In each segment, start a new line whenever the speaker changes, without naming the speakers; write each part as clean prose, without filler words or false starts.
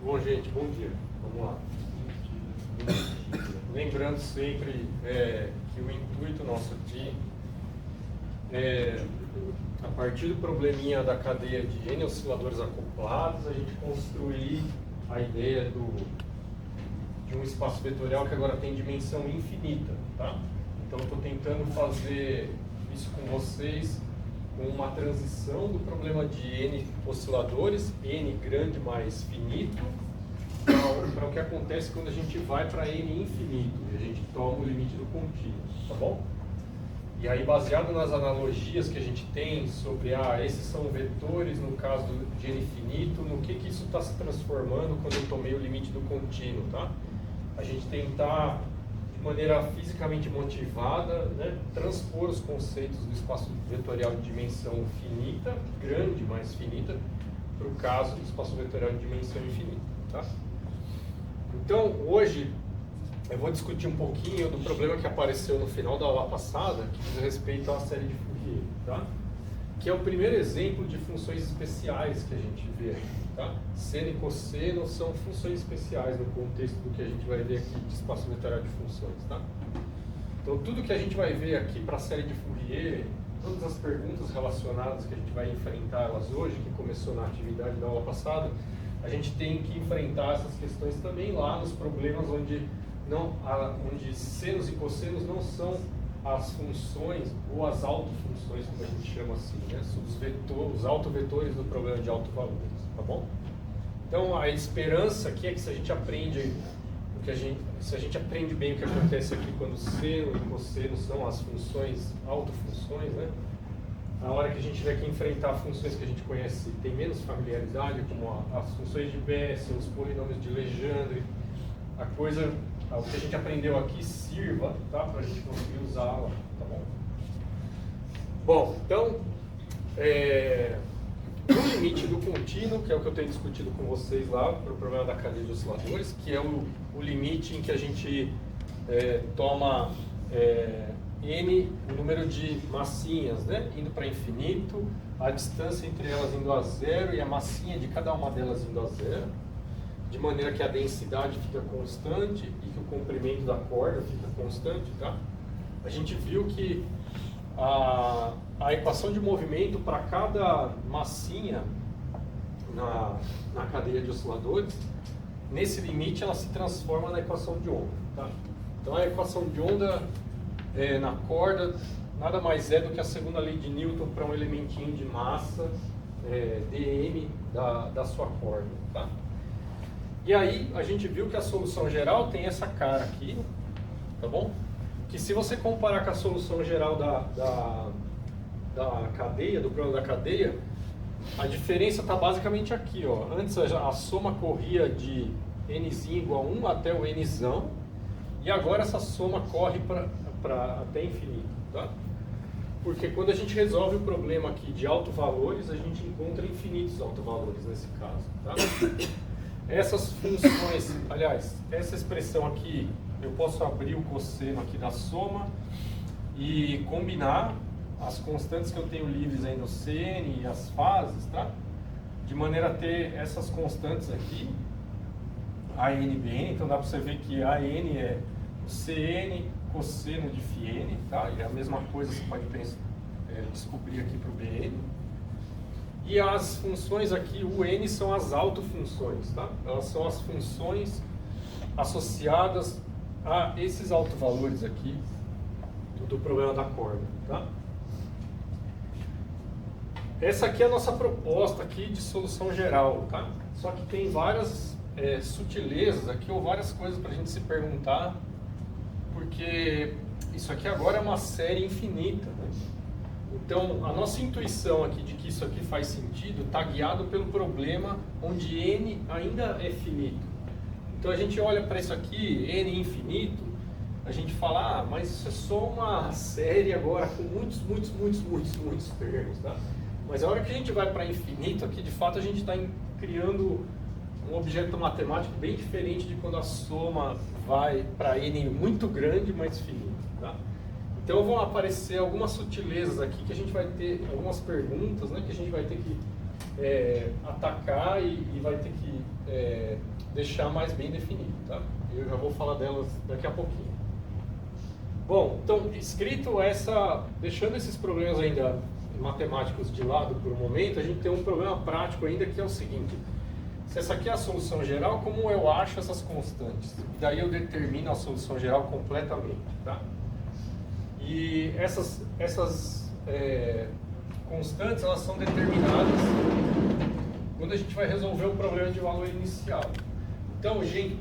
Bom, gente, bom dia. Vamos lá. Lembrando sempre que o intuito nosso aqui é, a partir do probleminha da cadeia de N osciladores acoplados, a gente construir a ideia de um espaço vetorial que agora tem dimensão infinita, tá? Então, eu estou tentando fazer isso com vocês com uma transição do problema de N osciladores, N grande mais finito, para o que acontece quando a gente vai para N infinito, e a gente toma o limite do contínuo, tá bom? E aí, baseado nas analogias que a gente tem sobre, esses são vetores no caso de N infinito, no que isso está se transformando quando eu tomei o limite do contínuo, tá? A gente tentar, de maneira fisicamente motivada, né, transpor os conceitos do espaço vetorial de dimensão finita, grande mais finita, para o caso do espaço vetorial de dimensão infinita, tá? Então, hoje, eu vou discutir um pouquinho do problema que apareceu no final da aula passada, que diz respeito à série de Fourier, tá? Que é o primeiro exemplo de funções especiais que a gente vê aqui, tá? Seno e cosseno são funções especiais no contexto do que a gente vai ver aqui de espaço vetorial de funções, tá? Então, tudo que a gente vai ver aqui para a série de Fourier, todas as perguntas relacionadas que a gente vai enfrentar elas hoje, que começou na atividade da aula passada, a gente tem que enfrentar essas questões também lá nos problemas onde senos e cossenos não são as funções ou as autofunções, como a gente chama assim, né? São os autovetores do problema de autovalores, tá bom? Então, a esperança aqui é que se a gente aprende bem o que acontece aqui quando seno e cosseno são as funções, autofunções, né? Na hora que a gente tiver que enfrentar funções que a gente conhece e tem menos familiaridade, como as funções de Bessel, os polinômios de Legendre, o que a gente aprendeu aqui sirva, tá? Para a gente conseguir usá-la, tá bom? Bom, então, o limite do contínuo, que é o que eu tenho discutido com vocês lá, para o problema da cadeia de osciladores, que é o limite em que a gente toma N, o número de massinhas, né, indo para infinito, a distância entre elas indo a zero e a massinha de cada uma delas indo a zero, de maneira que a densidade fica constante e que o comprimento da corda fica constante, tá? A gente viu que a equação de movimento para cada massinha na cadeia de osciladores, nesse limite ela se transforma na equação de onda, tá? Então a equação de onda na corda nada mais é do que a segunda lei de Newton para um elementinho de massa dm da sua corda, tá? E aí a gente viu que a solução geral tem essa cara aqui, tá bom? Que se você comparar com a solução geral da cadeia, do problema da cadeia, a diferença está basicamente aqui, ó. Antes a soma corria de nzinho igual a 1 até o nzão, e agora essa soma corre até infinito, tá? Porque quando a gente resolve o problema aqui de autovalores, a gente encontra infinitos autovalores nesse caso, tá? Essas funções, aliás, essa expressão aqui, eu posso abrir o cosseno aqui da soma e combinar as constantes que eu tenho livres aí no Cn e as fases, tá? De maneira a ter essas constantes aqui, AN e BN, então dá para você ver que AN é o Cn cosseno de φn, tá? E a mesma coisa você pode descobrir aqui para o Bn. E as funções aqui, o n, são as autofunções, tá? Elas são as funções associadas a esses autovalores aqui do problema da corda, tá? Essa aqui é a nossa proposta aqui de solução geral, tá? Só que tem várias sutilezas aqui, ou várias coisas para a gente se perguntar, porque isso aqui agora é uma série infinita, né? Então, a nossa intuição aqui de que isso aqui faz sentido está guiado pelo problema onde n ainda é finito. Então, a gente olha para isso aqui, n infinito, a gente fala, mas isso é só uma série agora com muitos termos, tá? Mas a hora que a gente vai para infinito aqui, de fato, a gente está criando um objeto matemático bem diferente de quando a soma vai para n muito grande, mais finito, tá? Então vão aparecer algumas sutilezas aqui que a gente vai ter, algumas perguntas, né, que a gente vai ter que atacar e vai ter que deixar mais bem definido, tá? Eu já vou falar delas daqui a pouquinho. Bom, então, deixando esses problemas ainda matemáticos de lado por um momento, a gente tem um problema prático ainda, que é o seguinte: se essa aqui é a solução geral, como eu acho essas constantes? E daí eu determino a solução geral completamente, tá? E essas constantes, elas são determinadas quando a gente vai resolver o problema de valor inicial. Então, gente,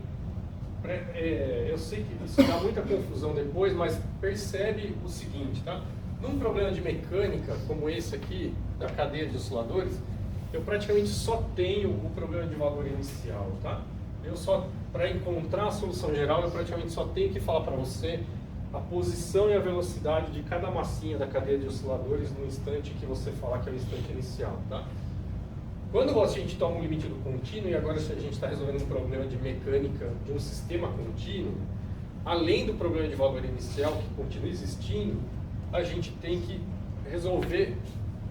eu sei que isso dá muita confusão depois, mas percebe o seguinte, tá? Num problema de mecânica, como esse aqui, da cadeia de osciladores, eu praticamente só tenho o problema de valor inicial, tá? Para encontrar a solução geral, eu praticamente só tenho que falar para você a posição e a velocidade de cada massinha da cadeia de osciladores no instante que você falar que é o instante inicial, tá? Quando a gente toma um limite do contínuo, e agora a gente está resolvendo um problema de mecânica de um sistema contínuo, além do problema de valor inicial que continua existindo, a gente tem que resolver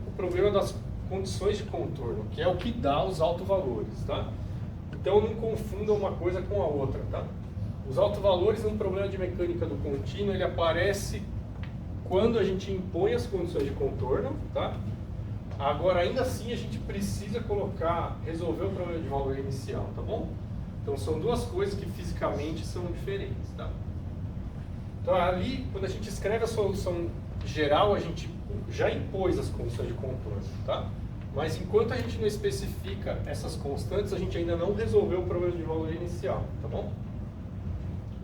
o problema das condições de contorno, que é o que dá os autovalores, tá? Então não confunda uma coisa com a outra, tá? Os autovalores num problema de mecânica do contínuo, ele aparece quando a gente impõe as condições de contorno, tá? Agora, ainda assim, a gente precisa resolver o problema de valor inicial, tá bom? Então, são duas coisas que fisicamente são diferentes, tá? Então, ali, quando a gente escreve a solução geral, a gente já impôs as condições de contorno, tá? Mas, enquanto a gente não especifica essas constantes, a gente ainda não resolveu o problema de valor inicial, tá bom?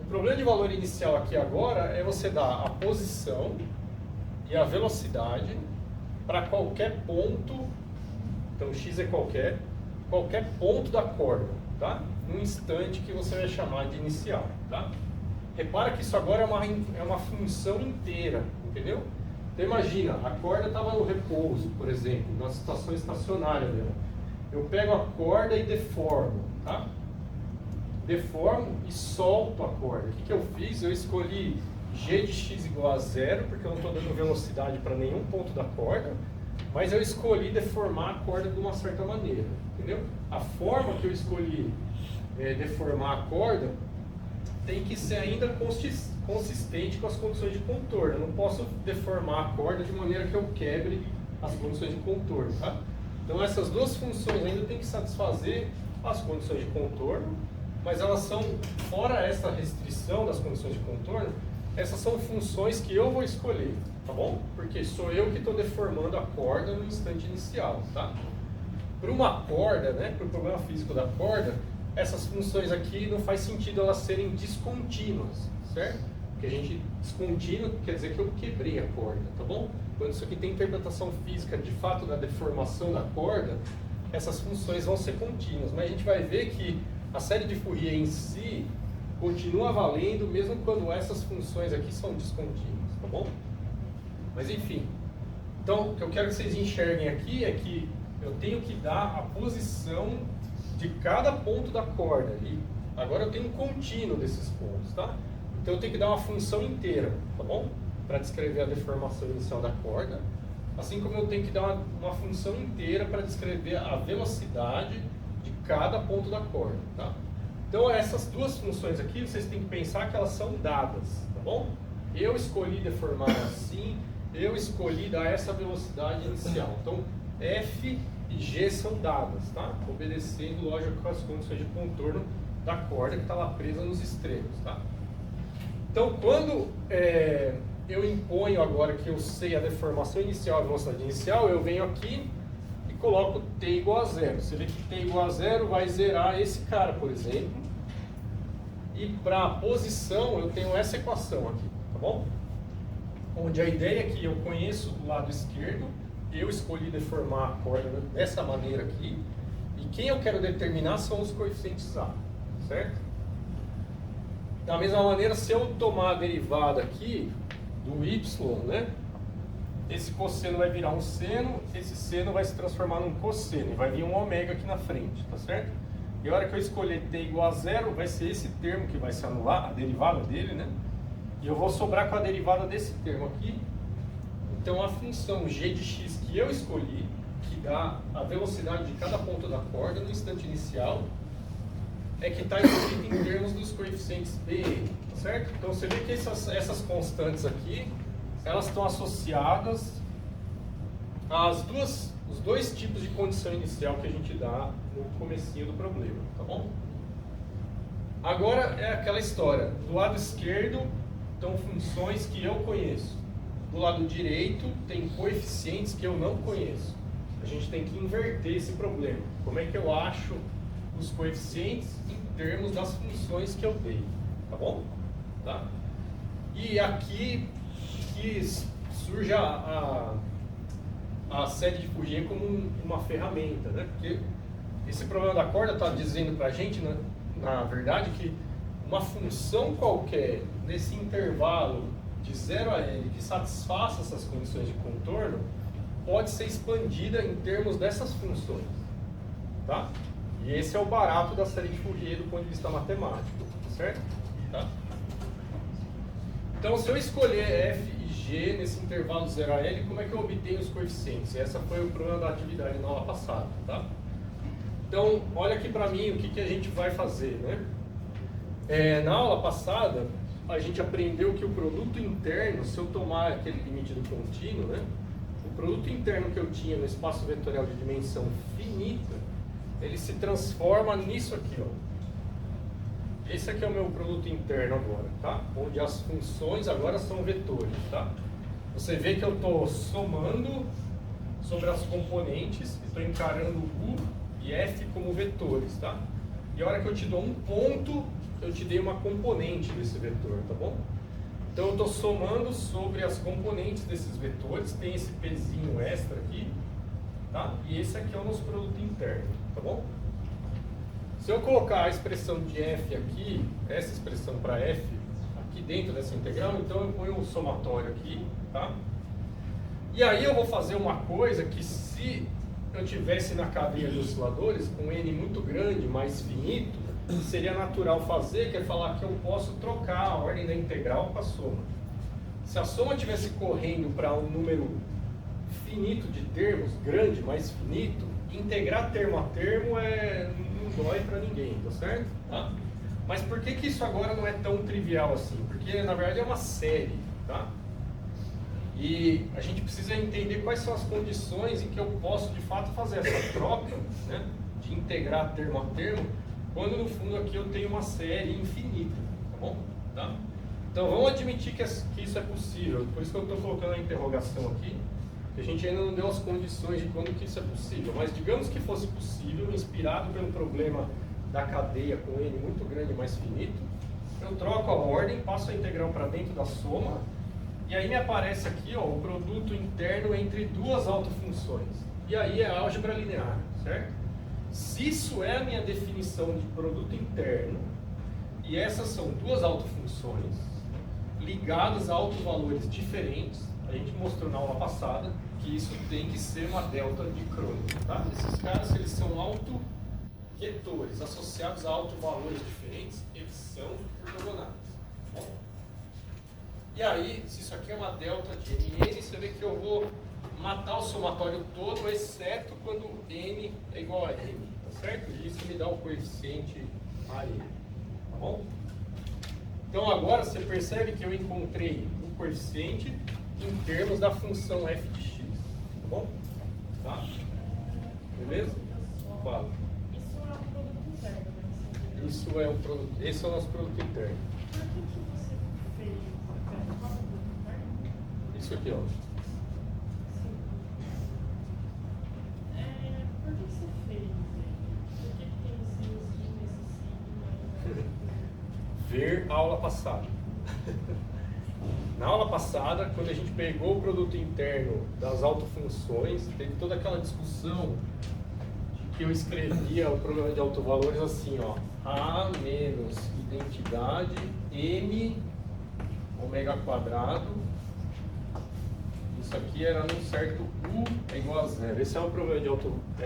O problema de valor inicial aqui agora é você dar a posição e a velocidade para qualquer ponto, então x é qualquer ponto da corda, tá? Num instante que você vai chamar de inicial, tá? Repara que isso agora é uma função inteira, entendeu? Então imagina, a corda estava no repouso, por exemplo, na situação estacionária dela. Eu pego a corda e deformo, tá? Deformo e solto a corda. O que eu fiz? Eu escolhi g de x igual a zero, porque eu não estou dando velocidade para nenhum ponto da corda, mas eu escolhi deformar a corda de uma certa maneira, entendeu? A forma que eu escolhi deformar a corda tem que ser ainda consistente com as condições de contorno. Eu não posso deformar a corda de maneira que eu quebre as condições de contorno, tá? Então essas duas funções ainda tem que satisfazer as condições de contorno, mas elas são, fora essa restrição das condições de contorno, essas são funções que eu vou escolher, tá bom? Porque sou eu que estou deformando a corda no instante inicial, tá? Para uma corda, né, para o problema físico da corda, essas funções aqui não faz sentido elas serem descontínuas, certo? Porque a gente, descontínuo quer dizer que eu quebrei a corda, tá bom? Quando isso aqui tem interpretação física de fato da deformação da corda, essas funções vão ser contínuas, mas a gente vai ver que a série de Fourier em si continua valendo mesmo quando essas funções aqui são descontínuas, tá bom? Mas enfim, então o que eu quero que vocês enxerguem aqui é que eu tenho que dar a posição de cada ponto da corda. E agora eu tenho um contínuo desses pontos, tá? Então eu tenho que dar uma função inteira, tá bom? Para descrever a deformação inicial da corda. Assim como eu tenho que dar uma função inteira para descrever a velocidade de cada ponto da corda, tá? Então essas duas funções aqui, vocês têm que pensar que elas são dadas, tá bom? Eu escolhi deformar assim, eu escolhi dar essa velocidade inicial. Então F e G são dadas, tá? Obedecendo, lógico, com as condições de contorno da corda que está lá presa nos extremos, tá? Então quando eu imponho agora que eu sei a deformação inicial e a velocidade inicial, eu venho aqui e coloco t igual a zero. Você vê que t igual a zero vai zerar esse cara, por exemplo. E para a posição eu tenho essa equação aqui, tá bom? Onde a ideia é que eu conheço do lado esquerdo, eu escolhi deformar a corda dessa maneira aqui, e quem eu quero determinar são os coeficientes A, certo? Da mesma maneira, se eu tomar a derivada aqui do y, né? Esse cosseno vai virar um seno, esse seno vai se transformar num cosseno, e vai vir um ômega aqui na frente, tá certo? E a hora que eu escolher t igual a zero, vai ser esse termo que vai se anular, a derivada dele, né? E eu vou sobrar com a derivada desse termo aqui. Então a função g de x que eu escolhi, que dá a velocidade de cada ponta da corda no instante inicial, é que está escrito em termos dos coeficientes B e N, tá certo? Então você vê que essas constantes aqui, elas estão associadas os dois tipos de condição inicial que a gente dá no comecinho do problema, tá bom? Agora é aquela história, do lado esquerdo estão funções que eu conheço, do lado direito tem coeficientes que eu não conheço. A gente tem que inverter esse problema. Como é que eu acho os coeficientes em termos das funções que eu dei, tá bom? Tá? E aqui que surge a série de Fourier como uma ferramenta, né? Porque esse problema da corda está dizendo para a gente, na verdade, que uma função qualquer nesse intervalo de 0 a L que satisfaça essas condições de contorno pode ser expandida em termos dessas funções, tá? E esse é o barato da série de Fourier do ponto de vista matemático, certo? Tá? Então, se eu escolher f e g nesse intervalo 0 a L, como é que eu obtenho os coeficientes? Essa foi o problema da atividade na aula passada, tá? Então, olha aqui para mim o que a gente vai fazer, né? Na aula passada, a gente aprendeu que o produto interno, se eu tomar aquele limite do contínuo, né? O produto interno que eu tinha no espaço vetorial de dimensão finita, ele se transforma nisso aqui, ó. Esse aqui é o meu produto interno agora, tá? Onde as funções agora são vetores, tá? Você vê que eu estou somando sobre as componentes, estou encarando U e F como vetores, tá? E a hora que eu te dou um ponto, eu te dei uma componente desse vetor, tá bom? Então eu estou somando sobre as componentes desses vetores, tem esse pezinho extra aqui, tá? E esse aqui é o nosso produto interno, tá bom? Se eu colocar a expressão de f aqui, essa expressão para f, aqui dentro dessa integral, então eu ponho o somatório aqui, tá? E aí eu vou fazer uma coisa que se eu tivesse na cadeia de osciladores, com n muito grande, mais finito, seria natural fazer, que é falar que eu posso trocar a ordem da integral com a soma. Se a soma estivesse correndo para um número finito de termos, grande, mais finito, integrar termo a termo não dói para ninguém, tá certo? Tá? Mas por que isso agora não é tão trivial assim? Porque na verdade é uma série, tá? E a gente precisa entender quais são as condições em que eu posso de fato fazer essa troca, né, de integrar termo a termo, quando no fundo aqui eu tenho uma série infinita, tá bom? Tá? Então vamos admitir que isso é possível, por isso que eu estou colocando a interrogação aqui, que a gente ainda não deu as condições de quando que isso é possível, mas digamos que fosse possível, inspirado pelo problema da cadeia com n muito grande e mais finito, eu troco a ordem, passo a integral para dentro da soma, e aí me aparece aqui, ó, o produto interno entre duas autofunções, e aí é álgebra linear, certo? Se isso é a minha definição de produto interno, e essas são duas autofunções ligadas a autovalores diferentes, a gente mostrou na aula passada que isso tem que ser uma delta de Kronecker, tá? Esses caras, eles são autovetores associados a autovalores diferentes, eles são ortogonais. E aí, se isso aqui é uma delta de n, você vê que eu vou matar o somatório todo, exceto quando n é igual a n, tá certo? E isso me dá o coeficiente a n, tá bom? Então agora você percebe que eu encontrei o coeficiente em termos da função f de x, tá bom? Tá? Beleza? Fala.
Isso é o produto interno, né?
Isso é o produto, esse é o nosso produto interno.
Por que você fez qual é o produto interno?
Isso aqui, ó.
Sim. Por que você fez ele? Por que tem esse signo?
Ver a aula passada. Na aula passada, quando a gente pegou o produto interno das autofunções, teve toda aquela discussão de que eu escrevia o problema de autovalores assim, ó, A menos identidade M ômega quadrado. Isso aqui era num certo U é igual a zero. Esse é o problema de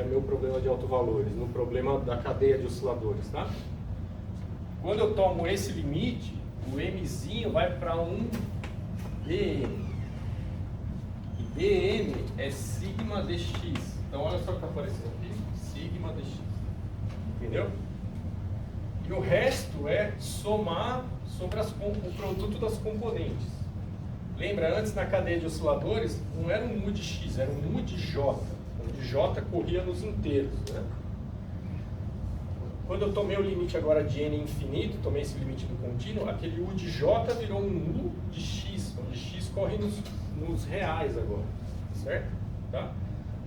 meu problema de autovalores, no problema da cadeia de osciladores, tá? Quando eu tomo esse limite, o Mzinho vai para um dm. E dm é sigma dx. Então olha só o que está aparecendo aqui, sigma dx. Entendeu? E o resto é somar sobre o produto das componentes. Lembra, antes na cadeia de osciladores, não era um mu de x, era um mu de j. O de j corria nos inteiros, né? Quando eu tomei o limite agora de n infinito, tomei esse limite do contínuo, aquele u de j virou um mu de x, onde x corre nos reais agora, certo? Tá?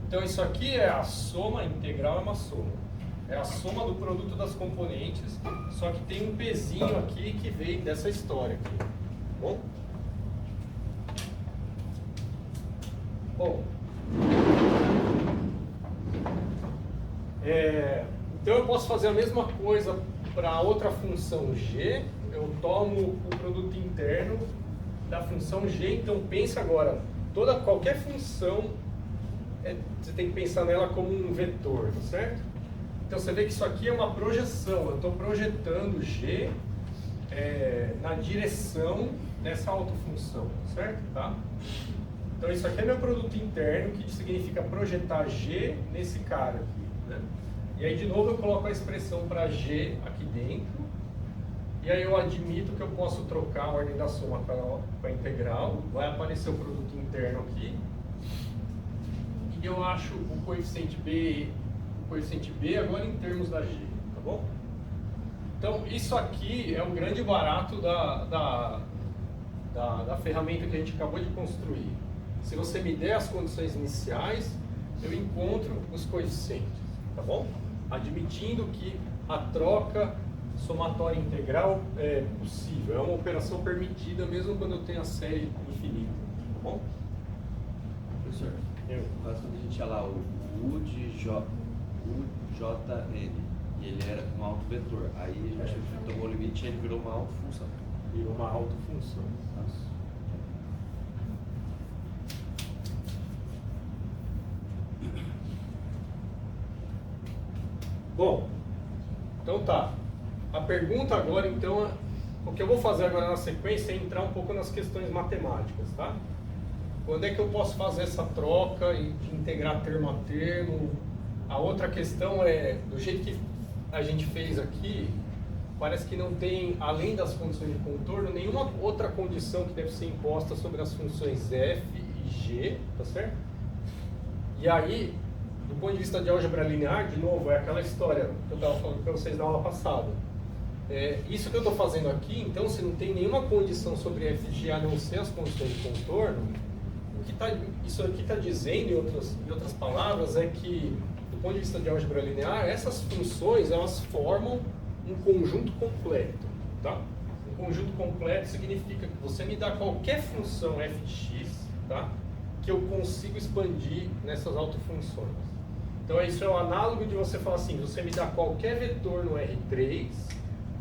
Então isso aqui é a soma, a integral é uma soma. É a soma do produto das componentes, só que tem um pezinho aqui que veio dessa história aqui, tá bom? Bom, então eu posso fazer a mesma coisa para outra função g. Eu tomo o produto interno da função g. Então pensa agora, qualquer função você tem que pensar nela como um vetor, tá certo? Então você vê que isso aqui é uma projeção. Eu estou projetando g na direção dessa autofunção, certo? Tá? Então isso aqui é meu produto interno, que significa projetar g nesse cara aqui, né? E aí de novo eu coloco a expressão para g aqui dentro. E aí eu admito que eu posso trocar a ordem da soma para a integral. Vai aparecer o produto interno aqui. E eu acho o coeficiente B agora em termos da g, tá bom? Então isso aqui é o grande barato da ferramenta que a gente acabou de construir. Se você me der as condições iniciais, eu encontro os coeficientes, tá bom? Admitindo que a troca somatória integral é possível, é uma operação permitida mesmo quando eu tenho a série infinita, tá bom?
Professor, no caso quando a gente tinha lá o U de J, UJN, e ele era um autovetor, aí a gente tomou o limite e ele virou uma autofunção.
Virou uma autofunção. Bom, então tá. A pergunta agora, então, o que eu vou fazer agora na sequência é entrar um pouco nas questões matemáticas, tá? Quando é que eu posso fazer essa troca de integrar termo a termo? A outra questão é, do jeito que a gente fez aqui, parece que não tem, além das condições de contorno, nenhuma outra condição que deve ser imposta sobre as funções f e g, tá certo? E aí, do ponto de vista de álgebra linear, de novo, é aquela história que eu estava falando para vocês na aula passada. Isso que eu estou fazendo aqui, então, se não tem nenhuma condição sobre f e g a não ser as condições de contorno, isso aqui está dizendo, em outras palavras, é que, do ponto de vista de álgebra linear, essas funções, elas formam um conjunto completo, tá? Um conjunto completo significa que você me dá qualquer função f de x, tá? Que eu consigo expandir nessas autofunções. Então isso é o análogo de você falar assim, você me dá qualquer vetor no R3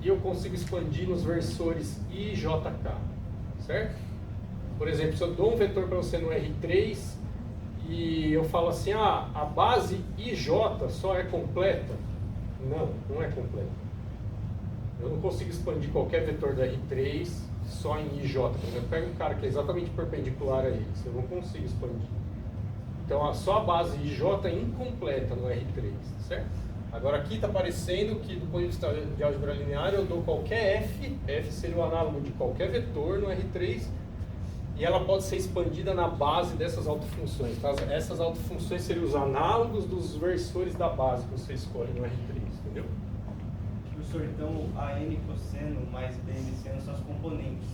e eu consigo expandir nos versores I e JK, certo? Por exemplo, se eu dou um vetor para você no R3 e eu falo assim, a base IJ só é completa. Não, não é completa. Eu não consigo expandir qualquer vetor do R3 só em IJ. Por exemplo, pega um cara que é exatamente perpendicular a ele, eu não consigo expandir. Então, só a base IJ é incompleta no R3, certo? Agora aqui está aparecendo que, do ponto de vista de álgebra linear, eu dou qualquer f seria o análogo de qualquer vetor no R3, e ela pode ser expandida na base dessas autofunções. Tá? Essas autofunções seriam os análogos dos versores da base que você escolhe no R3, entendeu?
Professor, então a n cosseno mais bn seno são as componentes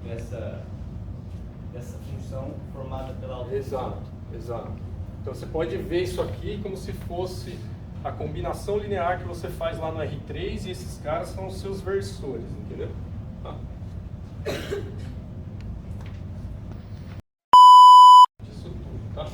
dessa função formada pela autofunção.
Exato. Então você pode ver isso aqui como se fosse a combinação linear que você faz lá no R3 e esses caras são os seus versores, entendeu? Tá? Isso tudo, tá?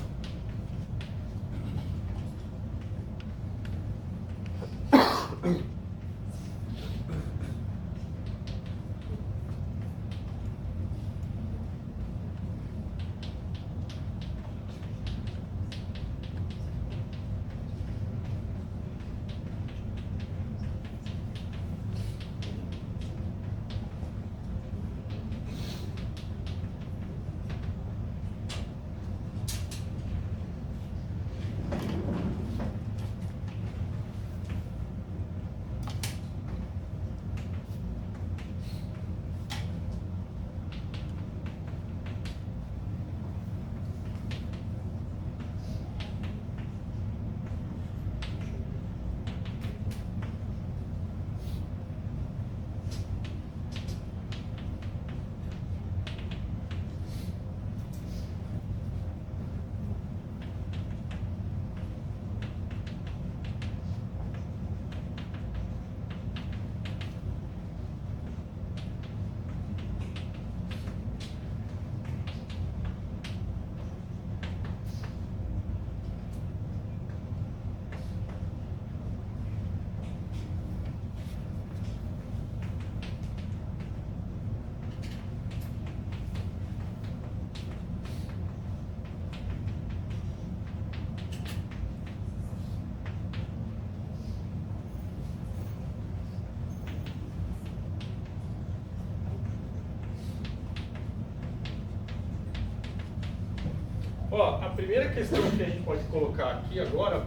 Ó, a primeira questão que a gente pode colocar aqui agora,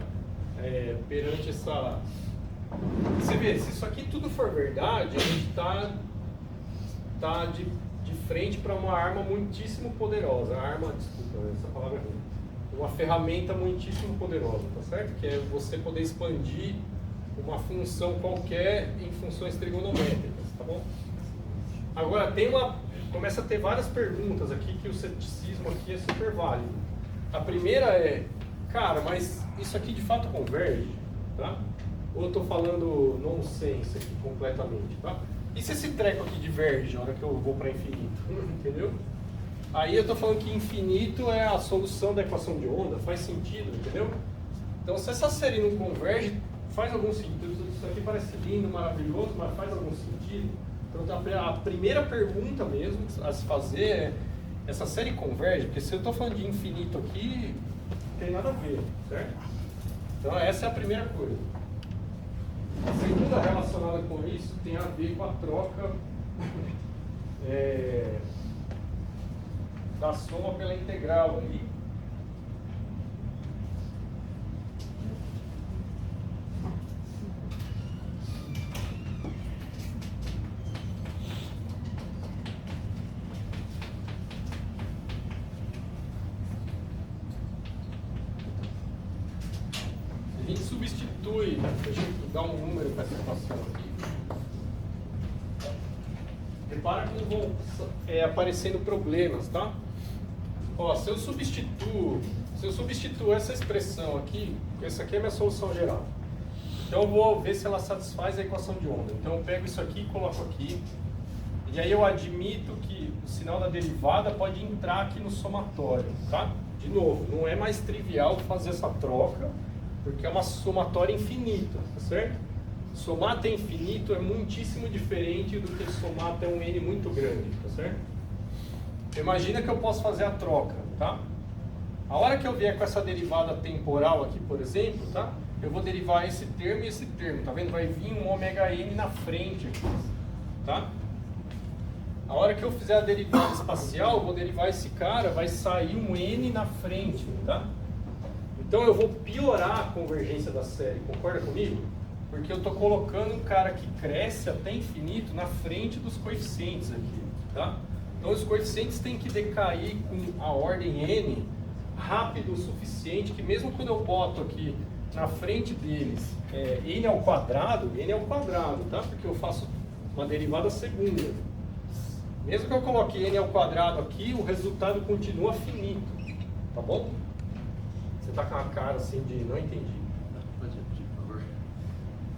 perante essa... Você vê, se isso aqui tudo for verdade, a gente tá de frente para uma arma muitíssimo poderosa. Desculpa, essa palavra é ruim. Uma ferramenta muitíssimo poderosa, tá certo? Que é você poder expandir uma função qualquer em funções trigonométricas, tá bom? Agora, começa a ter várias perguntas aqui que o ceticismo aqui é super válido. A primeira é, cara, mas isso aqui de fato converge, tá? Ou eu estou falando nonsense aqui completamente, tá? E se esse treco aqui diverge na hora que eu vou para infinito? Entendeu? Aí eu estou falando que infinito é a solução da equação de onda, faz sentido, entendeu? Então se essa série não converge, faz algum sentido. Isso aqui parece lindo, maravilhoso, mas faz algum sentido? Então a primeira pergunta mesmo a se fazer é, essa série converge? Porque se eu estou falando de infinito aqui, não tem nada a ver, certo? Então essa é a primeira coisa. A segunda relacionada com isso tem a ver com a troca da soma pela integral ali. A gente substitui, deixa eu dar um número para essa equação aqui. Repara como vão aparecendo problemas, tá? Ó, se eu substituo essa expressão aqui, essa aqui é a minha solução geral. Então eu vou ver se ela satisfaz a equação de onda. Então eu pego isso aqui e coloco aqui. E aí eu admito que o sinal da derivada pode entrar aqui no somatório, tá? De novo, não é mais trivial fazer essa troca, porque é uma somatória infinita, tá certo? Somar até infinito é muitíssimo diferente do que somar até um n muito grande, tá certo? Imagina que eu posso fazer a troca, tá? A hora que eu vier com essa derivada temporal aqui, por exemplo, tá? Eu vou derivar esse termo e esse termo, tá vendo? Vai vir um ômega n na frente aqui, tá? A hora que eu fizer a derivada espacial, eu vou derivar esse cara, vai sair um n na frente, tá? Então eu vou piorar a convergência da série, concorda comigo? Porque eu estou colocando um cara que cresce até infinito na frente dos coeficientes aqui, tá? Então os coeficientes têm que decair com a ordem n rápido o suficiente que mesmo quando eu boto aqui na frente deles n ao quadrado, tá? Porque eu faço uma derivada segunda. Mesmo que eu coloque n ao quadrado aqui, o resultado continua finito, tá bom? Você tá com a cara assim de não entendi.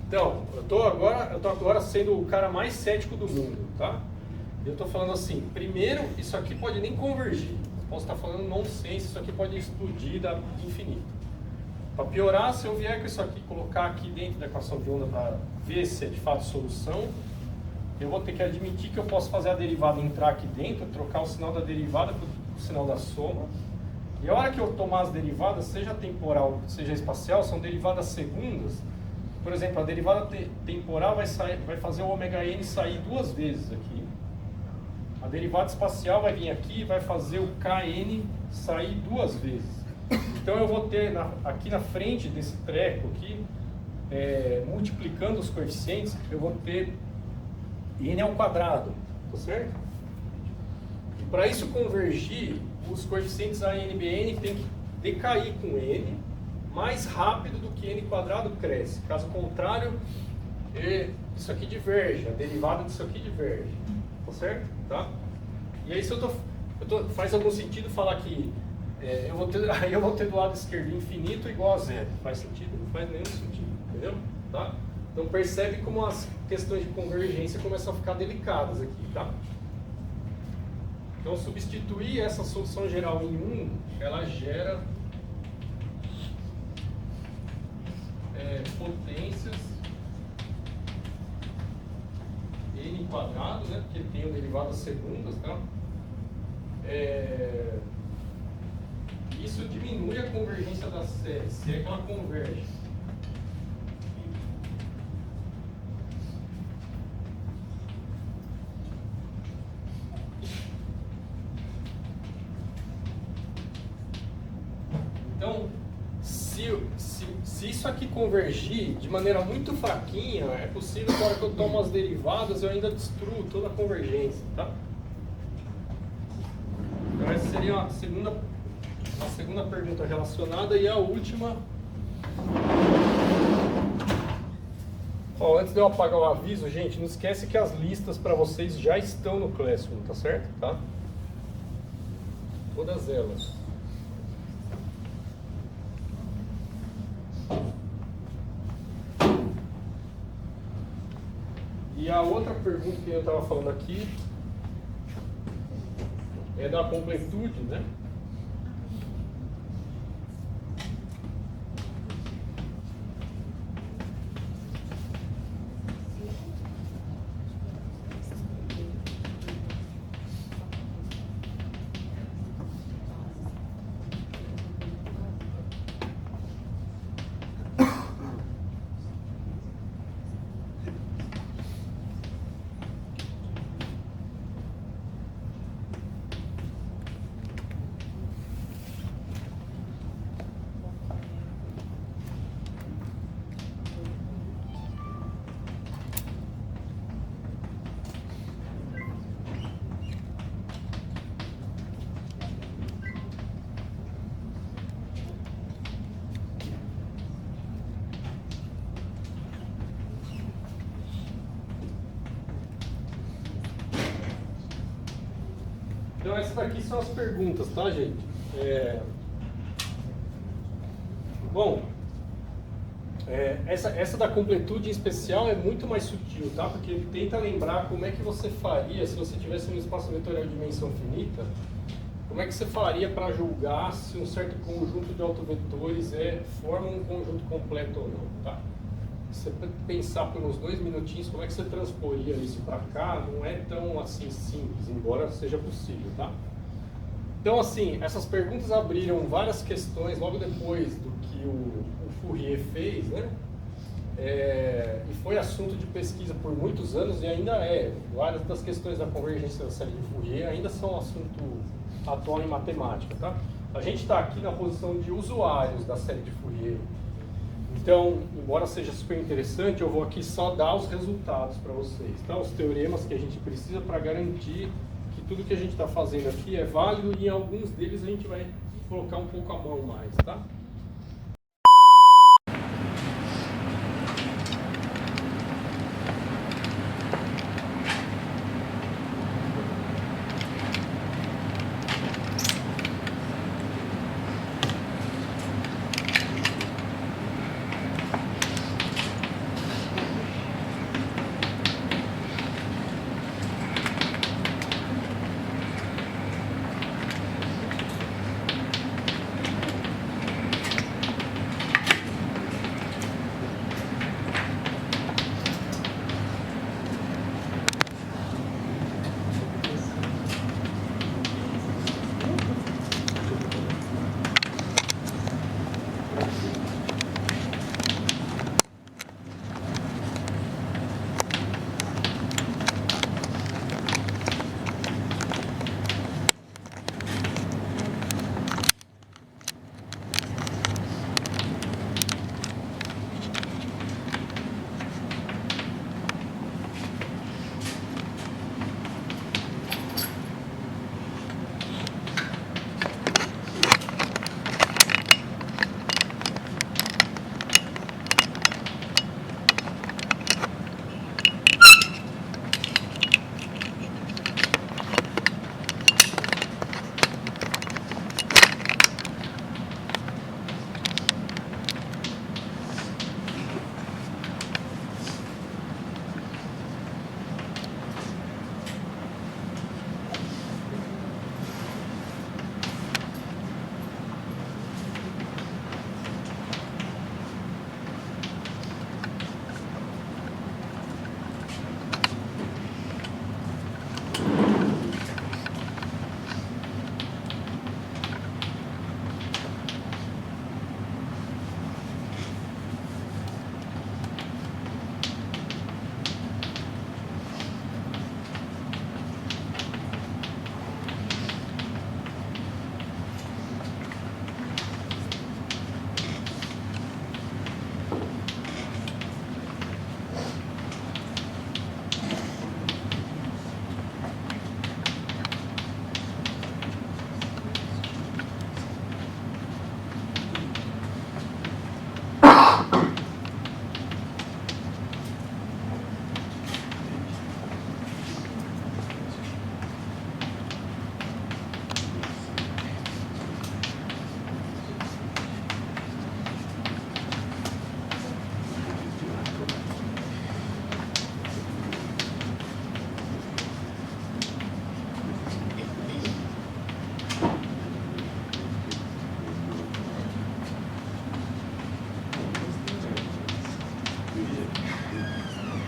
Então, eu tô agora sendo o cara mais cético do mundo, tá? Eu tô falando assim, primeiro, isso aqui pode nem convergir. Eu posso estar falando nonsense, isso aqui pode explodir da infinito. Para piorar, se eu vier com isso aqui, colocar aqui dentro da equação de onda para ver se é de fato solução, eu vou ter que admitir que eu posso fazer a derivada entrar aqui dentro, trocar o sinal da derivada para o sinal da soma. E a hora que eu tomar as derivadas, seja temporal, seja espacial, são derivadas segundas. Por exemplo, a derivada temporal vai fazer o ômega n sair duas vezes aqui. A derivada espacial vai vir aqui e vai fazer o kn sair duas vezes. Então eu vou ter aqui na frente desse treco aqui, multiplicando os coeficientes, eu vou ter n ao quadrado, tá certo? E para isso convergir, os coeficientes a n, bn tem que decair com n mais rápido do que n quadrado cresce. Caso contrário, isso aqui diverge, a derivada disso aqui diverge, tá certo? Tá? E aí se faz algum sentido falar que eu vou ter do lado esquerdo infinito igual a zero. Faz sentido? Não faz nenhum sentido, entendeu? Tá? Então percebe como as questões de convergência começam a ficar delicadas aqui, tá? Então substituir essa solução geral em 1, ela gera potências n quadrado, né? Porque tem derivadas segundas, tá? Isso diminui a convergência da série, se é que ela converge. Então, se isso aqui convergir de maneira muito fraquinha, é possível que na hora que eu tomo as derivadas eu ainda destruo toda a convergência, tá? Então essa seria a segunda pergunta relacionada. E a última... Ó, antes de eu apagar o aviso, gente, não esquece que as listas para vocês já estão no Classroom, tá certo? Tá? Todas elas. E a outra pergunta que eu estava falando aqui é da completude, né? Então essas daqui são as perguntas, tá, gente? Bom, essa da completude em especial é muito mais sutil, tá? Porque ele tenta lembrar como é que você faria se você tivesse um espaço vetorial de dimensão finita, como é que você faria para julgar se um certo conjunto de autovetores forma um conjunto completo ou não, tá? Se você pensar por uns 2 minutinhos como é que você transporia isso para cá, não é tão assim simples, embora seja possível, tá? Então, assim, essas perguntas abriram várias questões logo depois do que o Fourier fez, né? E foi assunto de pesquisa por muitos anos e ainda é. Várias das questões da convergência da série de Fourier ainda são assunto atual em matemática, tá? A gente está aqui na posição de usuários da série de Fourier. Então, embora seja super interessante, eu vou aqui só dar os resultados para vocês, tá? Os teoremas que a gente precisa para garantir que tudo que a gente está fazendo aqui é válido e em alguns deles a gente vai colocar um pouco a mão mais, tá?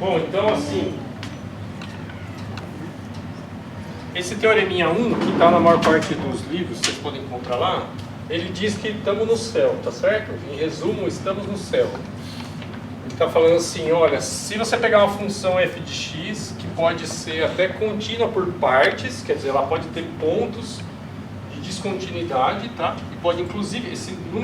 Bom, então assim, esse teoreminha 1, que está na maior parte dos livros, vocês podem encontrar lá, ele diz que estamos no céu, tá certo? Em resumo, estamos no céu. Ele está falando assim, olha, se você pegar uma função f de x, que pode ser até contínua por partes, quer dizer, ela pode ter pontos de descontinuidade, tá? E pode, inclusive, o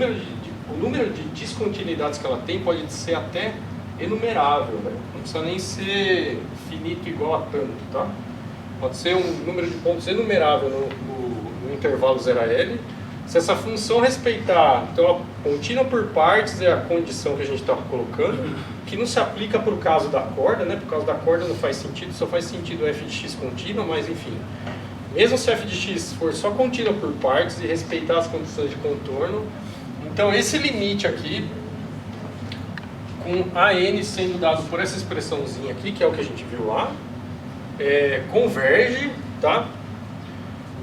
número de descontinuidades que ela tem pode ser até enumerável, né? Não precisa nem ser finito igual a tanto, tá? Pode ser um número de pontos enumerável no intervalo 0 a L. Se essa função respeitar, então, a contínua por partes é a condição que a gente está colocando, que não se aplica para o caso da corda, né? Por causa da corda não faz sentido, só faz sentido f de x contínua, mas enfim. Mesmo se f de x for só contínua por partes e respeitar as condições de contorno, então esse limite aqui, com AN sendo dado por essa expressãozinha aqui, que é o que a gente viu lá, converge, tá?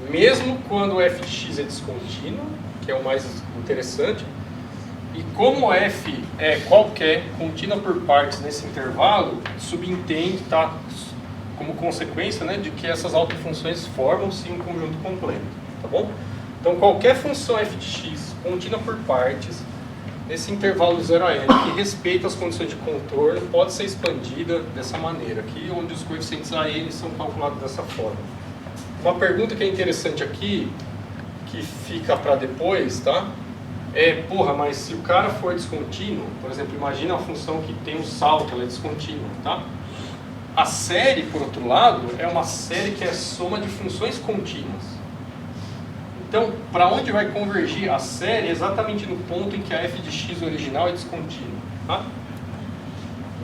Mesmo quando o f de x é descontínuo, que é o mais interessante, e como f é qualquer contínua por partes nesse intervalo, subentende, tá? Como consequência, né, de que essas autofunções formam-se um conjunto completo, tá bom? Então qualquer função f de x contínua por partes, nesse intervalo 0 a n, que respeita as condições de contorno, pode ser expandida dessa maneira aqui, onde os coeficientes a n são calculados dessa forma. Uma pergunta que é interessante aqui, que fica para depois, tá? Porra, mas se o cara for descontínuo, por exemplo, imagina uma função que tem um salto, ela é descontínua, tá? A série, por outro lado, é uma série que é soma de funções contínuas. Então, para onde vai convergir a série? Exatamente no ponto em que a f de x original é descontínua, tá?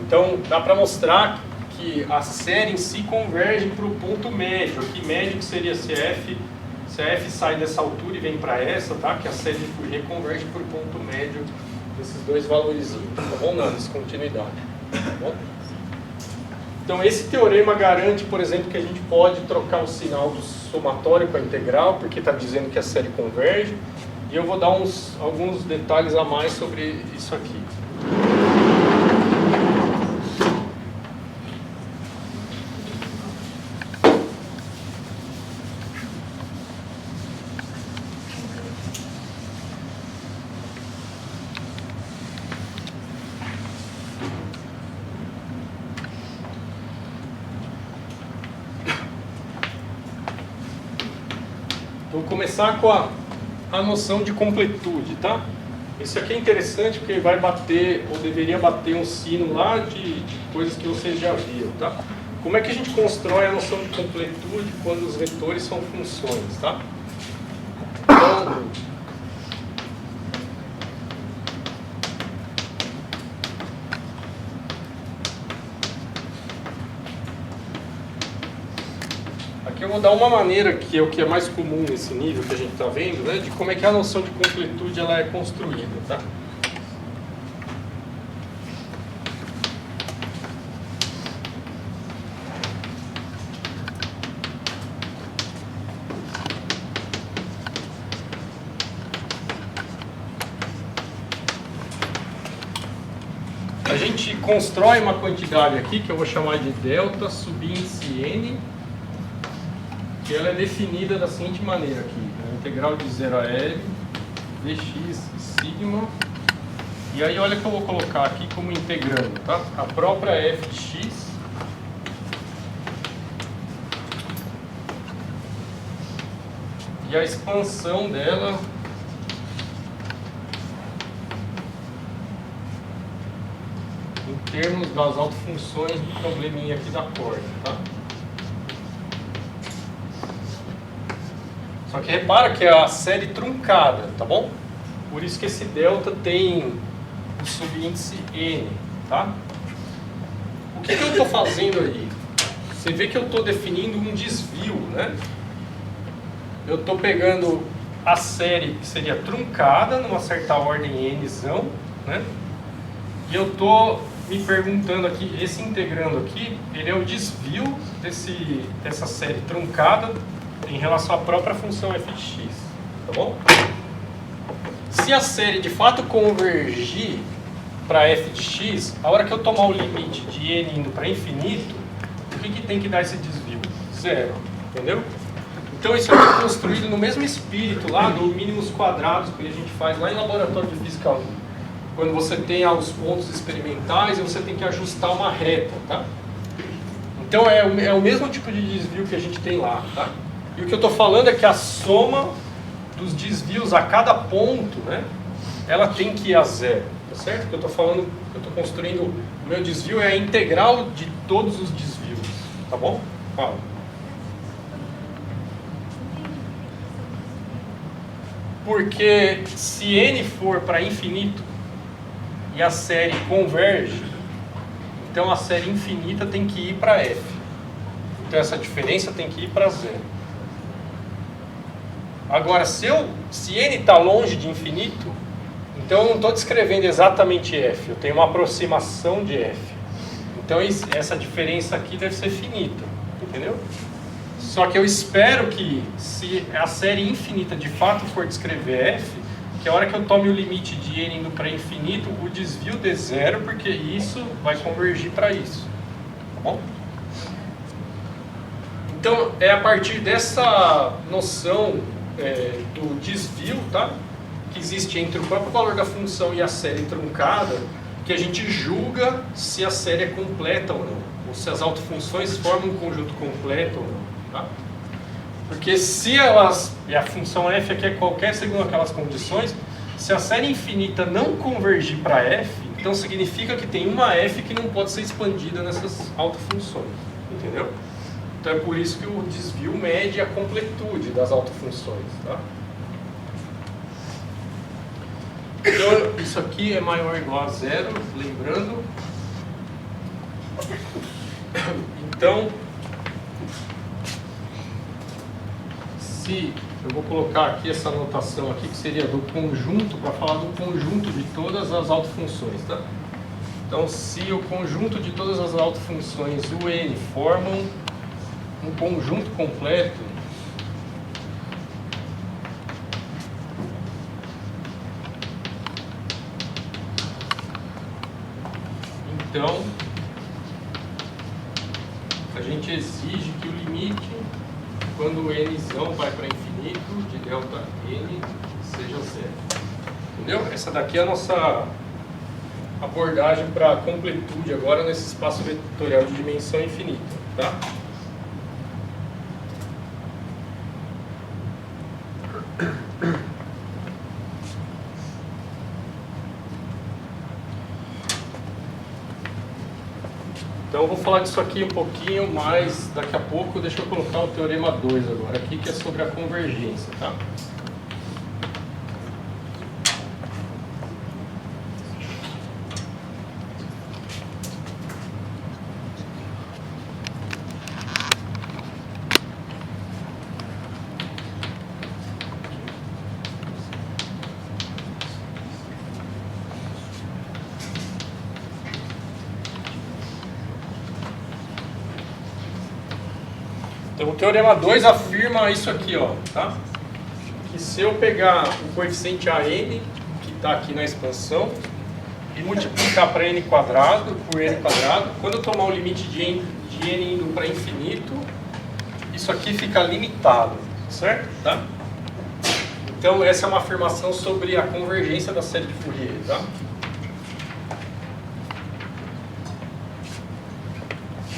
Então, dá para mostrar que a série em si converge para o ponto médio. Aqui, médio que seria se a f sai dessa altura e vem para essa, tá? Que a série de Fourier converge para o ponto médio desses dois valorzinhos, tá bom? Na descontinuidade, tá bom? Então, esse teorema garante, por exemplo, que a gente pode trocar o sinal do somatório com a integral, porque está dizendo que a série converge, e eu vou dar alguns detalhes a mais sobre isso aqui. Vou começar com a noção de completude, tá? Isso aqui é interessante porque vai bater, ou deveria bater um sino lá de coisas que vocês já viram, tá? Como é que a gente constrói a noção de completude quando os vetores são funções, tá? Então, aqui eu vou dar uma maneira que é o que é mais comum nesse nível que a gente está vendo, né, de como é que a noção de completude ela é construída, tá? A gente constrói uma quantidade aqui que eu vou chamar de delta subíndice n, que ela é definida da seguinte maneira aqui, a integral de 0 a L dx sigma, e aí olha que eu vou colocar aqui como integrando, tá? A própria f de x e a expansão dela em termos das autofunções do probleminha aqui da corda, tá? Só que repara que é a série truncada, tá bom? Por isso que esse delta tem o subíndice n, tá? O que eu estou fazendo aí? Você vê que eu estou definindo um desvio, né? Eu estou pegando a série que seria truncada, numa certa ordem nzão, né? E eu estou me perguntando aqui, esse integrando aqui, ele é o desvio dessa série truncada em relação à própria função f de x, tá bom? Se a série de fato convergir para f de x, a hora que eu tomar o limite de n indo para infinito, o que tem que dar esse desvio? Zero, entendeu? Então isso aqui é construído no mesmo espírito lá do mínimos quadrados que a gente faz lá em laboratório de física 1. Quando você tem os pontos experimentais e você tem que ajustar uma reta, tá? Então é o mesmo tipo de desvio que a gente tem lá, tá? E o que eu estou falando é que a soma dos desvios a cada ponto, né? Ela tem que ir a zero, tá certo? O que eu estou falando, eu estou construindo, o meu desvio é a integral de todos os desvios, tá bom? Fala. Porque se n for para infinito e a série converge, então a série infinita tem que ir para f. Então essa diferença tem que ir para zero. Agora, se n está longe de infinito, então eu não estou descrevendo exatamente f, eu tenho uma aproximação de f. Então essa diferença aqui deve ser finita, entendeu? Só que eu espero que, se a série infinita de fato for descrever f, que a hora que eu tome o limite de n indo para infinito, o desvio dê zero, porque isso vai convergir para isso. Tá bom? Então, é a partir dessa noção do desvio, tá? Que existe entre o próprio valor da função e a série truncada, que a gente julga se a série é completa ou não, ou se as autofunções formam um conjunto completo ou não. Tá? Porque se elas, e a função f aqui é qualquer segundo aquelas condições, se a série infinita não convergir para f, então significa que tem uma f que não pode ser expandida nessas autofunções, entendeu? Então é por isso que o desvio mede a completude das autofunções, tá? Então isso aqui é maior ou igual a zero, lembrando. Então, se eu vou colocar aqui essa notação aqui, que seria do conjunto, para falar do conjunto de todas as autofunções, tá? Então, se o conjunto de todas as autofunções UN formam um conjunto completo, então a gente exige que o limite, quando o nzão vai para infinito, de delta n seja zero. Entendeu? Essa daqui é a nossa abordagem para completude agora nesse espaço vetorial de dimensão infinita, tá? Então eu vou falar disso aqui um pouquinho mais daqui a pouco. Deixa eu colocar o teorema 2 agora aqui, que é sobre a convergência, tá? Então o teorema 2 afirma isso aqui, ó, tá? Que se eu pegar o coeficiente AN, que está aqui na expansão, e multiplicar para n quadrado por n quadrado, quando eu tomar o limite de n indo para infinito, isso aqui fica limitado, certo? Tá? Então essa é uma afirmação sobre a convergência da série de Fourier, tá?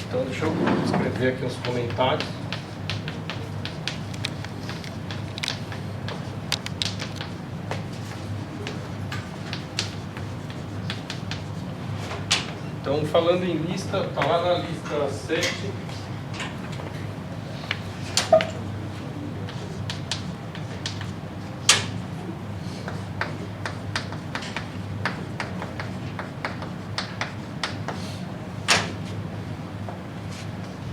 Então deixa eu escrever aqui uns comentários. Então, falando em lista, está lá na lista 7.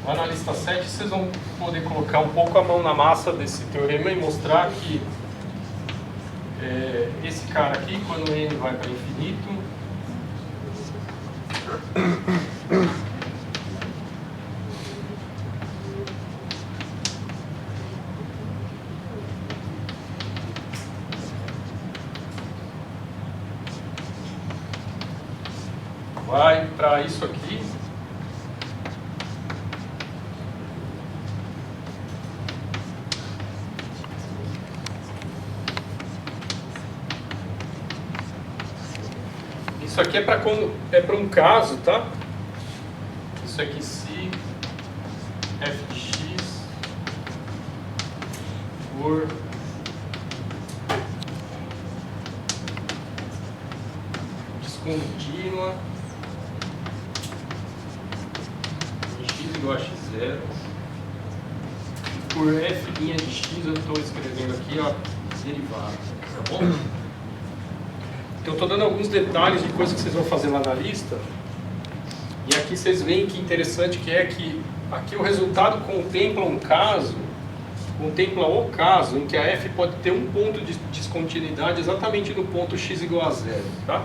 Lá na lista 7, vocês vão poder colocar um pouco a mão na massa desse teorema e mostrar que esse cara aqui, quando n vai para infinito, para isso aqui. Isso aqui é para um caso, tá? Isso aqui se f de x for descontínua em x igual a x0 por f' de x, eu estou escrevendo aqui, ó, derivada, tá bom? Então, eu estou dando alguns detalhes de coisas que vocês vão fazer lá na lista. E aqui vocês veem que interessante que é que aqui o resultado contempla o caso em que a f pode ter um ponto de descontinuidade exatamente no ponto x igual a 0, tá?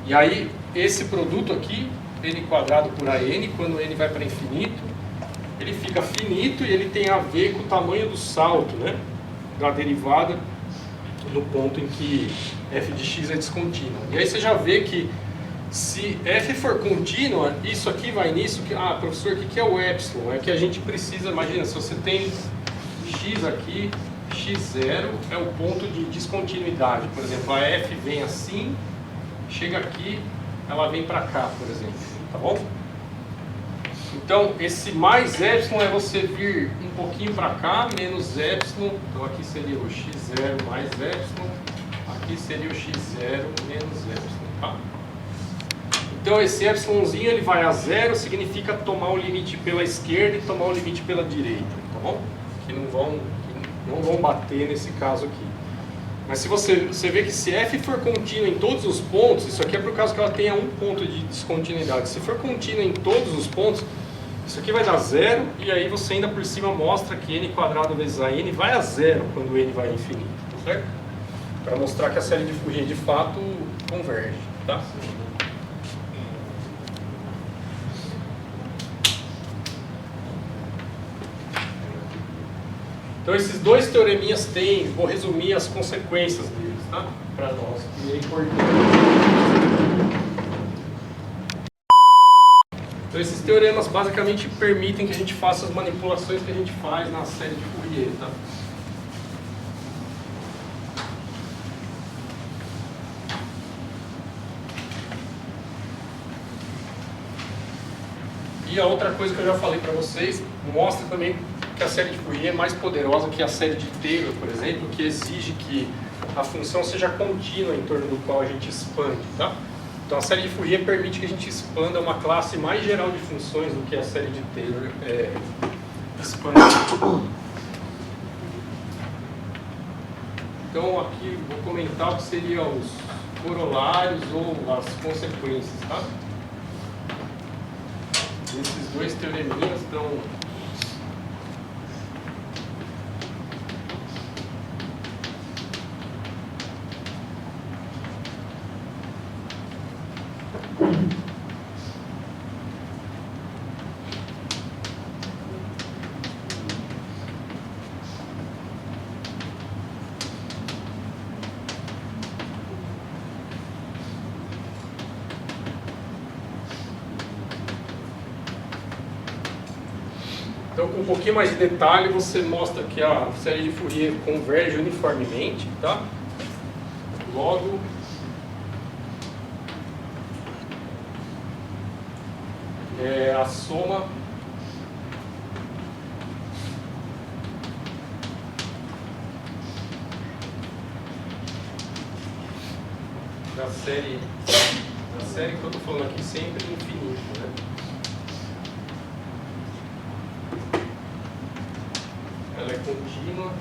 E aí, esse produto aqui, n quadrado por an, quando n vai para infinito, ele fica finito e ele tem a ver com o tamanho do salto, né, da derivada no ponto em que f de x é descontínua. E aí você já vê que se f for contínua, isso aqui vai nisso, que, professor, o que é o epsilon? É que a gente precisa, imagina, se você tem x aqui, x0 é o ponto de descontinuidade. Por exemplo, a f vem assim, chega aqui, ela vem para cá, por exemplo, tá bom? Então, esse mais epsilon é você vir um pouquinho para cá, menos epsilon, então aqui seria o x0 mais epsilon, aqui seria o x0 menos epsilon, tá? Então, esse epsilonzinho ele vai a 0, significa tomar o limite pela esquerda e tomar o limite pela direita, tá bom? Que não vão bater nesse caso aqui. Mas se você vê que se f for contínua em todos os pontos, isso aqui é por causa que ela tenha um ponto de descontinuidade. Se for contínua em todos os pontos, isso aqui vai dar 0, e aí você ainda por cima mostra que n quadrado vezes a n vai a 0 quando n vai a infinito, tá certo? Para mostrar que a série de Fourier de fato converge, tá? Então esses dois teoreminhas têm, vou resumir as consequências deles, tá? Para nós, que é importante. Então esses teoremas basicamente permitem que a gente faça as manipulações que a gente faz na série de Fourier, tá? E a outra coisa que eu já falei para vocês, mostra também que a série de Fourier é mais poderosa que a série de Taylor, por exemplo, que exige que a função seja contínua em torno do qual a gente expande, tá? Então a série de Fourier permite que a gente expanda uma classe mais geral de funções do que a série de Taylor expande. Então aqui vou comentar o que seriam os corolários ou as consequências, tá? Esses dois teoreminhas estão... Então, com um pouquinho mais de detalhe, você mostra que a série de Fourier converge uniformemente, tá? Logo, a soma da série que eu estou falando aqui sempre infinito, né? Ela é contínua.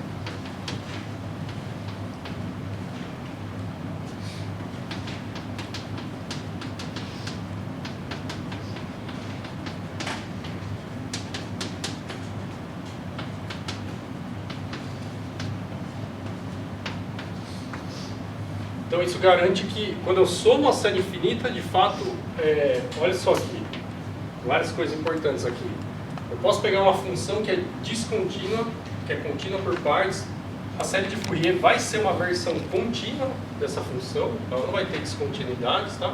Então isso garante que quando eu somo a série infinita, de fato, olha só aqui, várias coisas importantes aqui. Eu posso pegar uma função que é descontínua, que é contínua por partes. A série de Fourier vai ser uma versão contínua dessa função, então ela não vai ter descontinuidades, tá?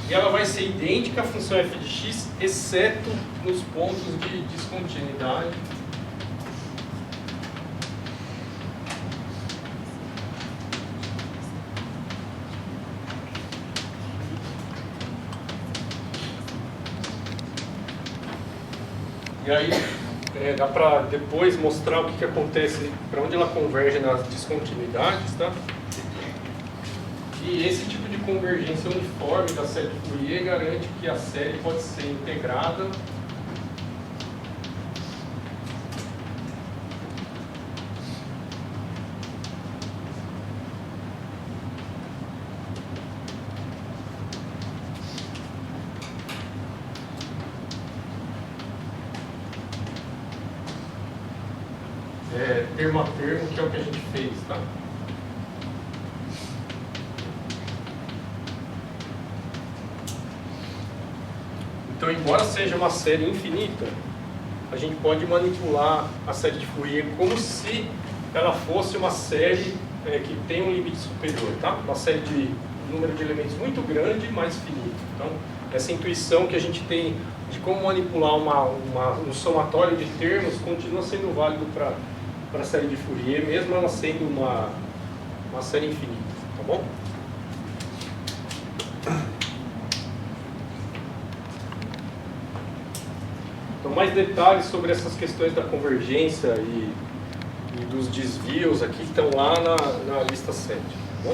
E ela vai ser idêntica à função f de x, exceto nos pontos de descontinuidade. E aí dá para depois mostrar o que acontece, para onde ela converge nas descontinuidades, tá? E esse tipo de convergência uniforme da série de Fourier garante que a série pode ser integrada termo a termo, que é o que a gente fez, tá? Então, embora seja uma série infinita, a gente pode manipular a série de Fourier como se ela fosse uma série que tem um limite superior, tá? Uma série de número de elementos muito grande, mas finito. Então, essa intuição que a gente tem de como manipular um somatório de termos continua sendo válido para a série de Fourier, mesmo ela sendo uma série infinita, tá bom? Então, mais detalhes sobre essas questões da convergência e dos desvios aqui estão lá na lista 7, tá bom?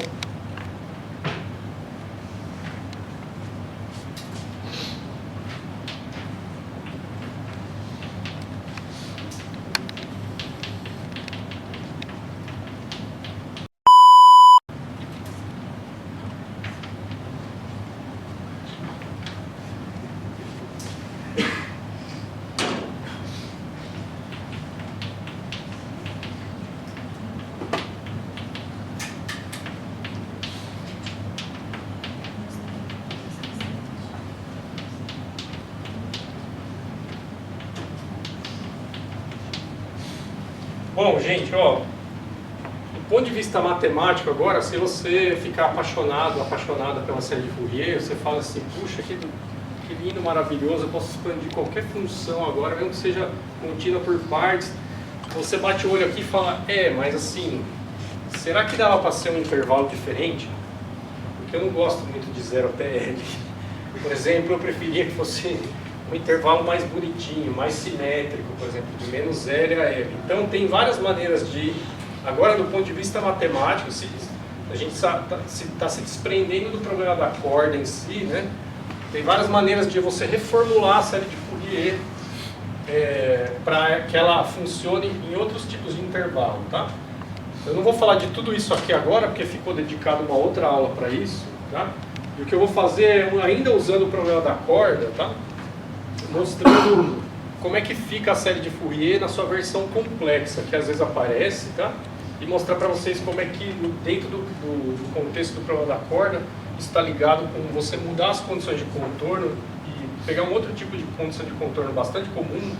Bom, gente, ó, do ponto de vista matemático agora, se você ficar apaixonada pela série de Fourier, você fala assim, puxa, que lindo, maravilhoso, eu posso expandir qualquer função agora, mesmo que seja contínua por partes. Você bate o olho aqui e fala, mas assim, será que dava para ser um intervalo diferente? Porque eu não gosto muito de 0 até L. Por exemplo, eu preferia que fosse um intervalo mais bonitinho, mais simétrico, por exemplo, de menos 0 a L. Então, tem várias maneiras de... Agora, do ponto de vista matemático, a gente está se desprendendo do problema da corda em si, né? Tem várias maneiras de você reformular a série de Fourier para que ela funcione em outros tipos de intervalo, tá? Eu não vou falar de tudo isso aqui agora, porque ficou dedicado uma outra aula para isso, tá? E o que eu vou fazer é, ainda usando o problema da corda, tá? Mostrando como é que fica a série de Fourier na sua versão complexa, que às vezes aparece, tá? E mostrar para vocês como é que dentro do contexto do problema da corda está ligado com você mudar as condições de contorno e pegar um outro tipo de condição de contorno bastante comum,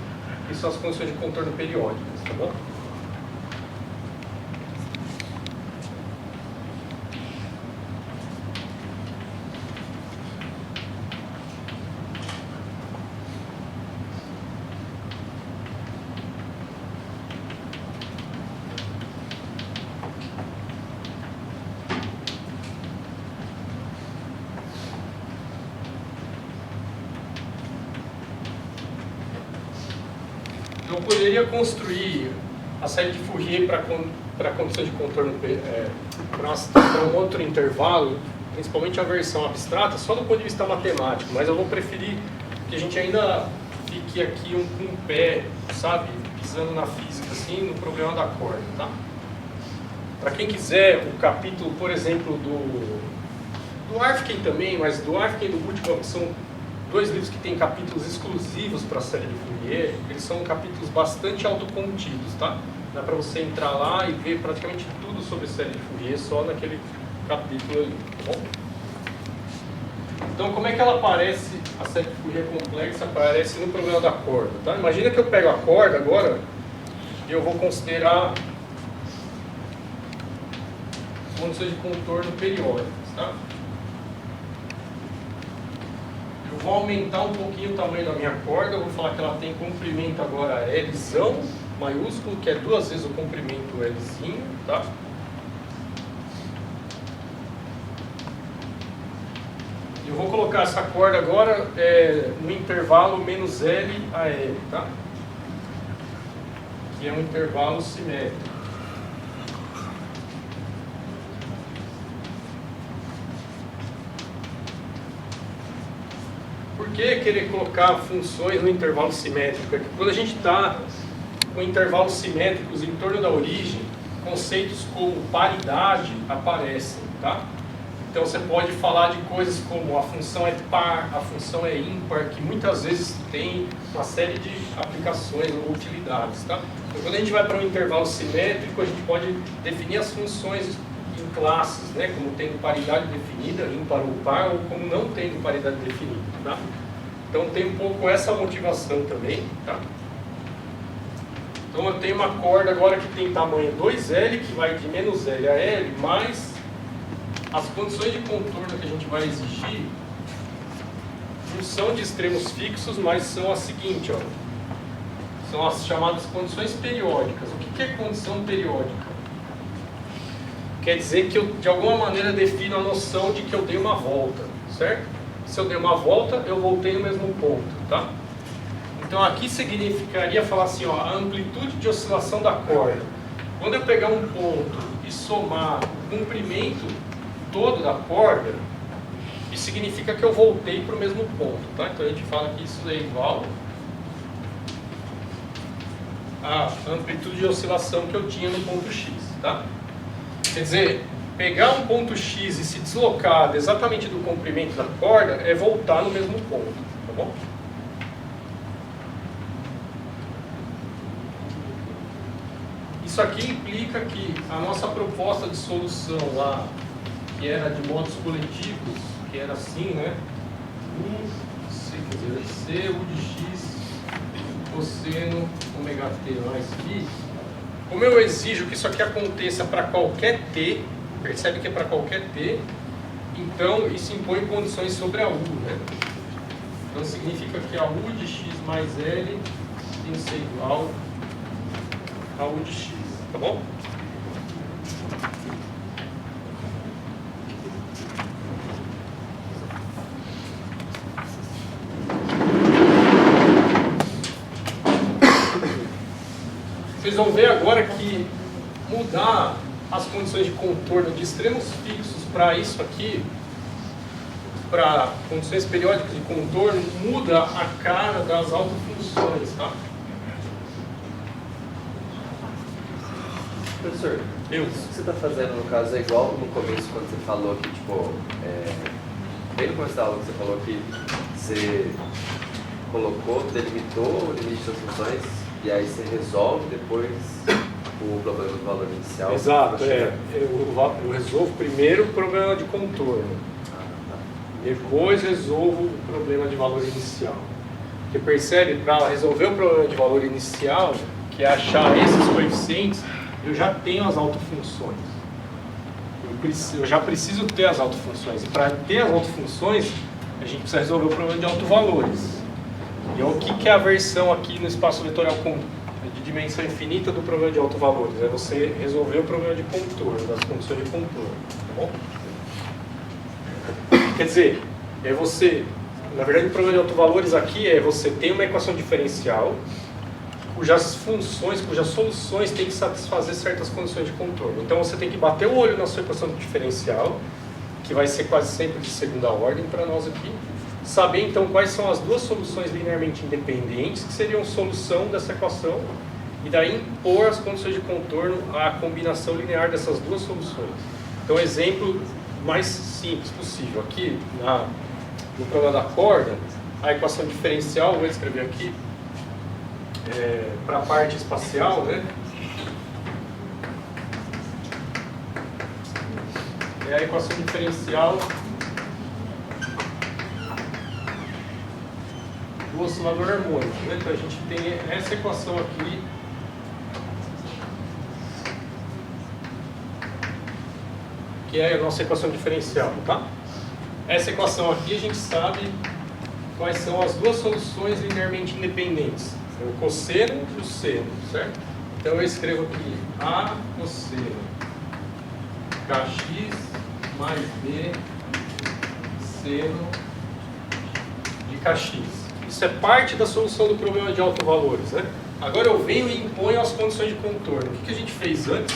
que são as condições de contorno periódicas, tá bom? Eu poderia construir a série de Fourier para condição de contorno para um outro intervalo, principalmente a versão abstrata, só do ponto de vista matemático, mas eu vou preferir que a gente ainda fique aqui com um pé, sabe, pisando na física, assim, no problema da corda, tá? Para quem quiser, o capítulo, por exemplo, do Arfken também, mas do Arfken e do Buchmann, que são dois livros que têm capítulos exclusivos para a série de Fourier, eles são capítulos bastante autocontidos, tá? Dá para você entrar lá e ver praticamente tudo sobre a série de Fourier só naquele capítulo ali, tá bom? Então, como é que ela aparece, a série de Fourier complexa aparece no problema da corda, tá? Imagina que eu pego a corda agora e eu vou considerar condições de contorno periódicas, tá? eu vou aumentar um pouquinho o tamanho da minha corda, eu vou falar que ela tem comprimento agora Lzão, maiúsculo, que é 2 vezes o comprimento Lzinho, tá? Eu vou colocar essa corda agora no intervalo menos L a L, tá? Que é um intervalo simétrico. Por que querer colocar funções no intervalo simétrico? É que quando a gente está com intervalos simétricos em torno da origem, conceitos como paridade aparecem, tá? Então você pode falar de coisas como a função é par, a função é ímpar, que muitas vezes tem uma série de aplicações ou utilidades, tá? Então, quando a gente vai para um intervalo simétrico, a gente pode definir as funções em classes, né? Como tendo paridade definida, ímpar ou par, ou como não tendo paridade definida, tá? Então tem um pouco essa motivação também, tá? Então eu tenho uma corda agora que tem tamanho 2L, que vai de menos L a L, mais as condições de contorno que a gente vai exigir não são de extremos fixos, mas são a seguinte, ó, são as chamadas condições periódicas. O que é condição periódica? Quer dizer que eu, de alguma maneira, defino a noção de que eu dei uma volta, certo? Se eu dei uma volta, eu voltei no mesmo ponto, tá? Então aqui significaria falar assim, ó, a amplitude de oscilação da corda. Quando eu pegar um ponto e somar o comprimento todo da corda, isso significa que eu voltei para o mesmo ponto, tá? Então a gente fala que isso é igual à amplitude de oscilação que eu tinha no ponto X, tá? Quer dizer, pegar um ponto X e se deslocar exatamente do comprimento da corda é voltar no mesmo ponto, tá bom? Isso aqui implica que a nossa proposta de solução lá, que era de modos coletivos, que era assim, né? C, U de X, cosseno ômega t mais π. Como eu exijo que isso aqui aconteça para qualquer t, percebe que é para qualquer t, então isso impõe condições sobre a U, né? Então significa que a U de X mais L tem que ser igual a U de X, tá bom? Vocês vão ver agora que mudar as condições de contorno de extremos fixos para isso aqui, para condições periódicas de contorno, muda a cara das autofunções, tá?
Professor, isso que você está fazendo no caso é igual no começo quando você falou que, tipo, bem no começo da aula que você falou que você delimitou o limite das funções e aí você resolve depois o problema do valor inicial.
Exato, eu resolvo primeiro o problema de contorno, depois resolvo o problema de valor inicial. Porque percebe, para resolver o problema de valor inicial, que é achar esses coeficientes, eu já tenho as autofunções. Eu já preciso ter as autofunções. E para ter as autofunções, a gente precisa resolver o problema de autovalores. E o que é a versão aqui no espaço vetorial de dimensão infinita do problema de autovalores? É você resolver o problema de contorno, das condições de contorno, tá bom? Quer dizer, é você... Na verdade, o problema de autovalores aqui é você tem uma equação diferencial cujas funções, cujas soluções têm que satisfazer certas condições de contorno. Então você tem que bater o olho na sua equação diferencial, que vai ser quase sempre de segunda ordem para nós aqui, saber então quais são as duas soluções linearmente independentes que seriam solução dessa equação e daí impor as condições de contorno à combinação linear dessas duas soluções. Então, exemplo mais simples possível. Aqui, no problema da corda, a equação diferencial, vou escrever aqui, para a parte espacial, né? É a equação diferencial do oscilador harmônico, né? Então a gente tem essa equação aqui, que é a nossa equação diferencial, tá? Essa equação aqui a gente sabe quais são as duas soluções linearmente independentes. É o cosseno e o seno, certo? Então eu escrevo aqui A cosseno kx mais B seno de kx. Isso é parte da solução do problema de autovalores, né? Agora eu venho e imponho as condições de contorno. O que a gente fez antes?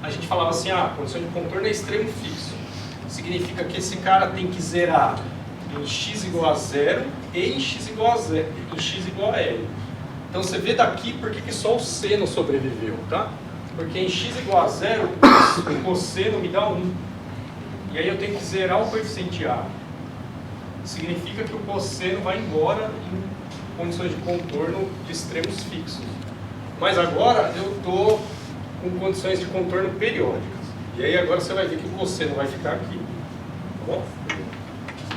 A gente falava assim, a condição de contorno é extremo fixo. Significa que esse cara tem que zerar em x igual a 0 e em x igual a 0, em x igual a L. Então você vê daqui porque que só o seno sobreviveu, tá? Porque em x igual a 0, o cosseno me dá 1. E aí eu tenho que zerar o coeficiente A. Significa que o cosseno vai embora em condições de contorno de extremos fixos. Mas agora eu estou com condições de contorno periódicas. E aí agora você vai ver que o cosseno vai ficar aqui. Tá bom?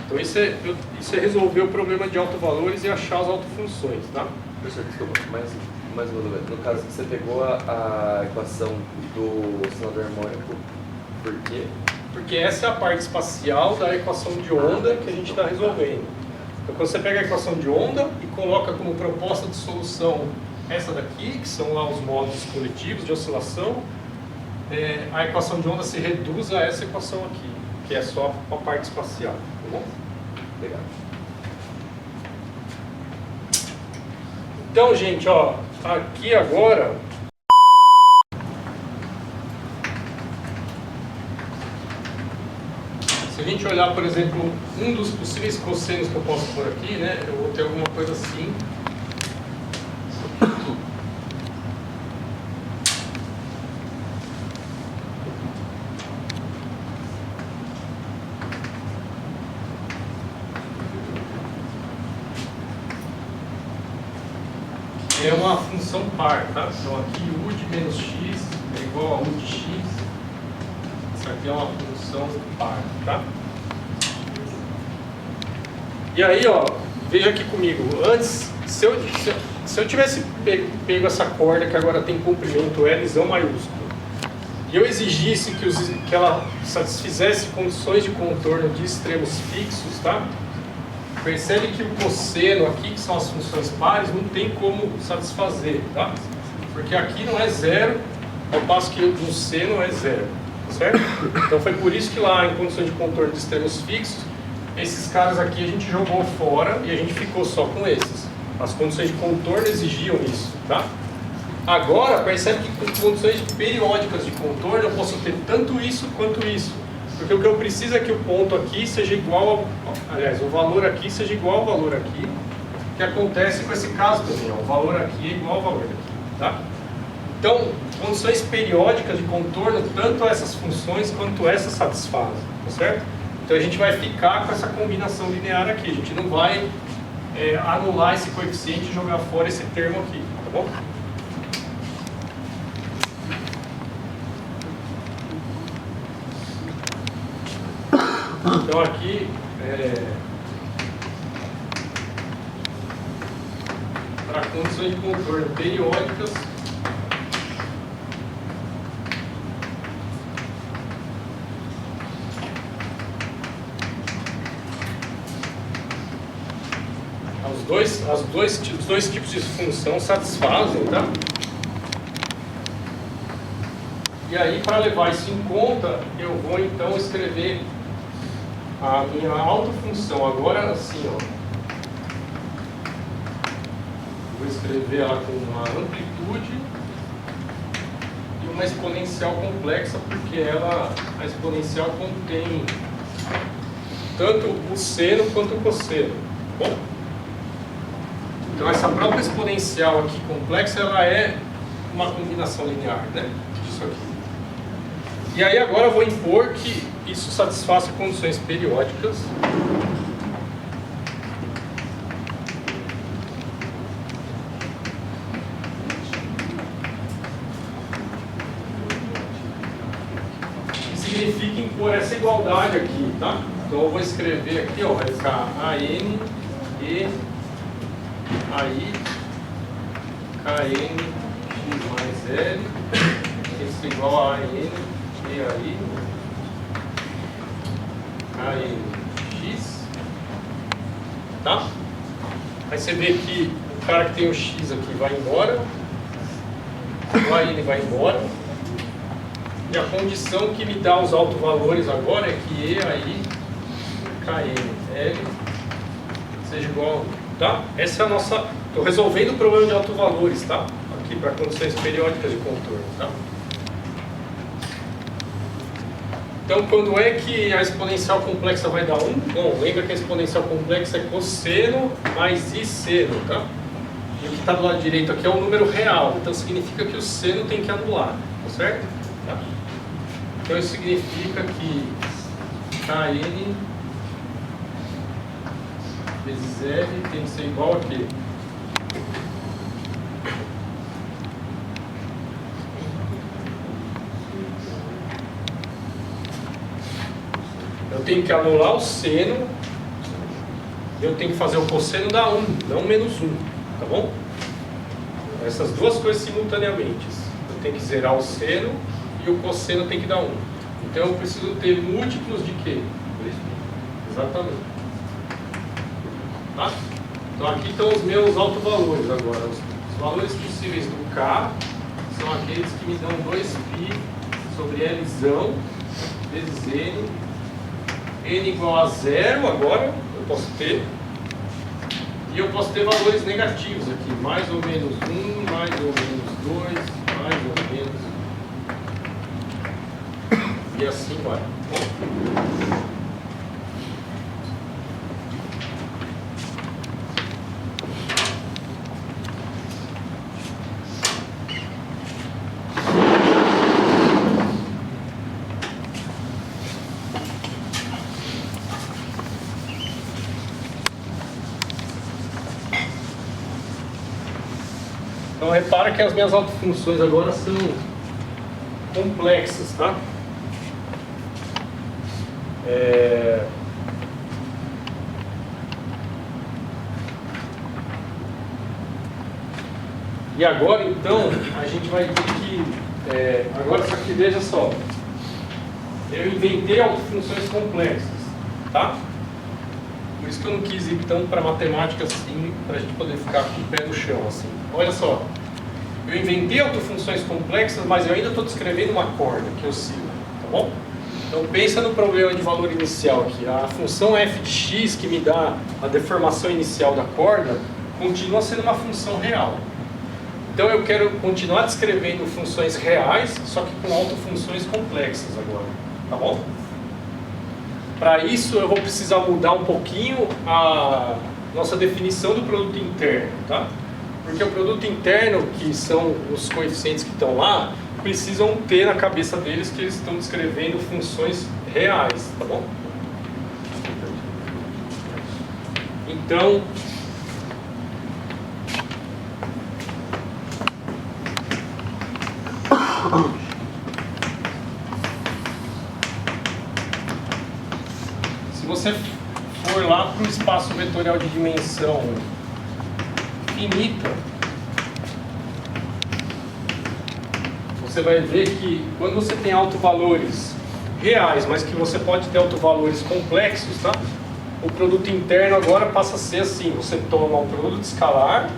Então isso é resolver o problema de autovalores e achar as autofunções, tá?
Professor, desculpa, mais uma dúvida. No caso, você pegou a equação do oscilador harmônico, por quê?
Porque essa é a parte espacial da equação de onda que a gente está resolvendo. Então quando você pega a equação de onda e coloca como proposta de solução essa daqui, que são lá os modos coletivos de oscilação, a equação de onda se reduz a essa equação aqui, que é só a parte espacial, tá bom?
Legal.
Então, gente, ó, aqui agora se a gente olhar, por exemplo, um dos possíveis cossenos que eu posso pôr aqui, né, eu vou ter alguma coisa assim. É uma função par, tá? Então aqui u de menos x é igual a u de x. Isso aqui é uma função par, tá? E aí, ó, veja aqui comigo. Antes, se eu tivesse pego essa corda que agora tem comprimento Lzão maiúsculo, e eu exigisse que ela satisfizesse condições de contorno de extremos fixos, tá? Percebe que o cosseno aqui, que são as funções pares, não tem como satisfazer, tá? Porque aqui não é zero, ao passo que no seno é zero, certo? Então foi por isso que lá, em condições de contorno de extremos fixos, esses caras aqui a gente jogou fora e a gente ficou só com esses. As condições de contorno exigiam isso, tá? Agora, percebe que com condições periódicas de contorno eu posso ter tanto isso quanto isso. Porque o que eu preciso é que o ponto aqui seja igual aliás, o valor aqui seja igual ao valor aqui, que acontece com esse caso também, ó, o valor aqui é igual ao valor aqui, tá? Então, condições periódicas de contorno, tanto essas funções quanto essas satisfazem, tá certo? Então a gente vai ficar com essa combinação linear aqui, a gente não vai anular esse coeficiente e jogar fora esse termo aqui, tá bom? Então aqui, para condições de contorno periódicas, os dois tipos de função satisfazem, tá? E aí, para levar isso em conta, eu vou então escrever a minha autofunção agora assim, ó. Vou escrever ela com uma amplitude e uma exponencial complexa, porque a exponencial contém tanto o seno quanto o cosseno. Bom, então essa própria exponencial aqui complexa, ela é uma combinação linear, né, disso aqui. E aí agora eu vou impor que isso satisfaça condições periódicas. Que significa impor essa igualdade aqui, tá? Então eu vou escrever aqui, ó, vai ficar AN, E, AI, KN, X mais L, isso é igual a AN, E aí, KNX, tá? Aí você vê que o cara que tem o X aqui vai embora, o AN vai embora, e a condição que me dá os autovalores agora é que E aí, KN, L, seja igual, tá? Essa é a nossa... Estou resolvendo o problema de autovalores, tá? Aqui para condições periódicas de contorno, tá? Então, quando é que a exponencial complexa vai dar 1? Bom, lembra que a exponencial complexa é cosseno mais I seno, tá? E o que está do lado direito aqui é o número real, então significa que o seno tem que anular, tá certo? Tá? Então isso significa que KN vezes L tem que ser igual a quê? Eu tenho que anular o seno, eu tenho que fazer o cosseno dar 1, não menos 1, tá bom? Essas duas coisas simultaneamente. Eu tenho que zerar o seno e o cosseno tem que dar 1. Então eu preciso ter múltiplos de quê? Exatamente. Tá? Então aqui estão os meus autovalores agora. Os valores possíveis do K são aqueles que me dão 2π sobre Lzão vezes N. N igual a 0 agora, eu posso ter. E eu posso ter valores negativos aqui, mais ou menos 1, mais ou menos 2, mais ou menos. E assim vai. Então repara que as minhas autofunções agora são complexas, tá? E agora então a gente vai ter que agora isso aqui, veja só, eu inventei autofunções complexas, tá? Por isso que eu não quis ir tanto para matemática assim, para a gente poder ficar com o pé no chão assim. Olha só, eu inventei autofunções complexas, mas eu ainda estou descrevendo uma corda que oscila, tá bom? Então pensa no problema de valor inicial aqui. A função f de x que me dá a deformação inicial da corda continua sendo uma função real. Então eu quero continuar descrevendo funções reais, só que com autofunções complexas agora, tá bom? Para isso eu vou precisar mudar um pouquinho a nossa definição do produto interno, tá? Porque o produto interno, que são os coeficientes que estão lá, precisam ter na cabeça deles que eles estão descrevendo funções reais, tá bom? Então, se você for lá para o espaço vetorial de dimensão finita, você vai ver que quando você tem autovalores reais, mas que você pode ter autovalores complexos, tá? O produto interno agora passa a ser assim, você toma um produto escalar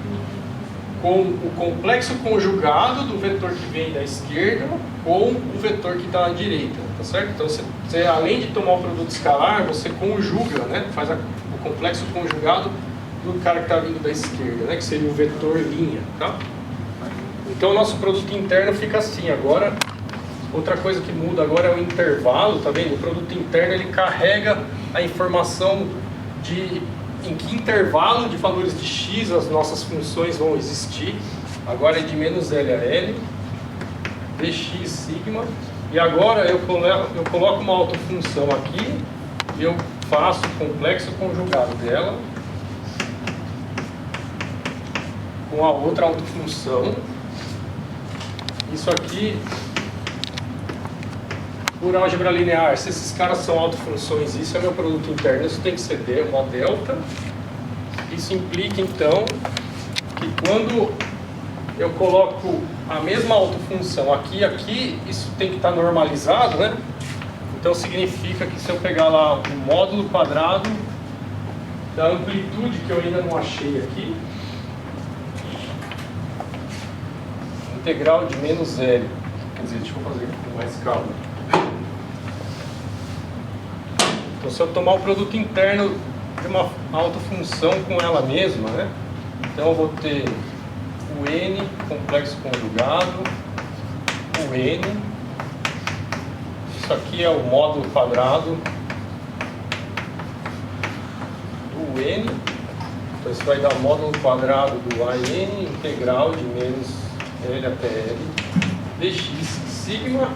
com o complexo conjugado do vetor que vem da esquerda com o vetor que está à direita, tá certo? Então você além de tomar o produto escalar, você conjuga, né? Faz o complexo conjugado do cara que está vindo da esquerda, né? Que seria o vetor linha, tá? Então o nosso produto interno fica assim. Agora, outra coisa que muda agora é o intervalo, tá vendo? O produto interno ele carrega a informação de em que intervalo de valores de x as nossas funções vão existir. Agora é de menos L a L, dx sigma. E agora eu coloco uma autofunção aqui e eu faço o complexo conjugado dela com a outra autofunção. Isso aqui, por álgebra linear, se esses caras são autofunções, isso é meu produto interno, isso tem que ser uma delta. Isso implica então que quando eu coloco a mesma autofunção aqui, isso tem que estar normalizado, né? Então significa que se eu pegar lá o módulo quadrado da amplitude que eu ainda não achei aqui. Integral de menos L. Quer dizer, deixa eu fazer com mais calma. Então, se eu tomar o produto interno de uma autofunção com ela mesma, né? Então, eu vou ter o N complexo conjugado, o N. Isso aqui é o módulo quadrado do N. Então, isso vai dar o módulo quadrado do AN integral de menos L até L dx sigma.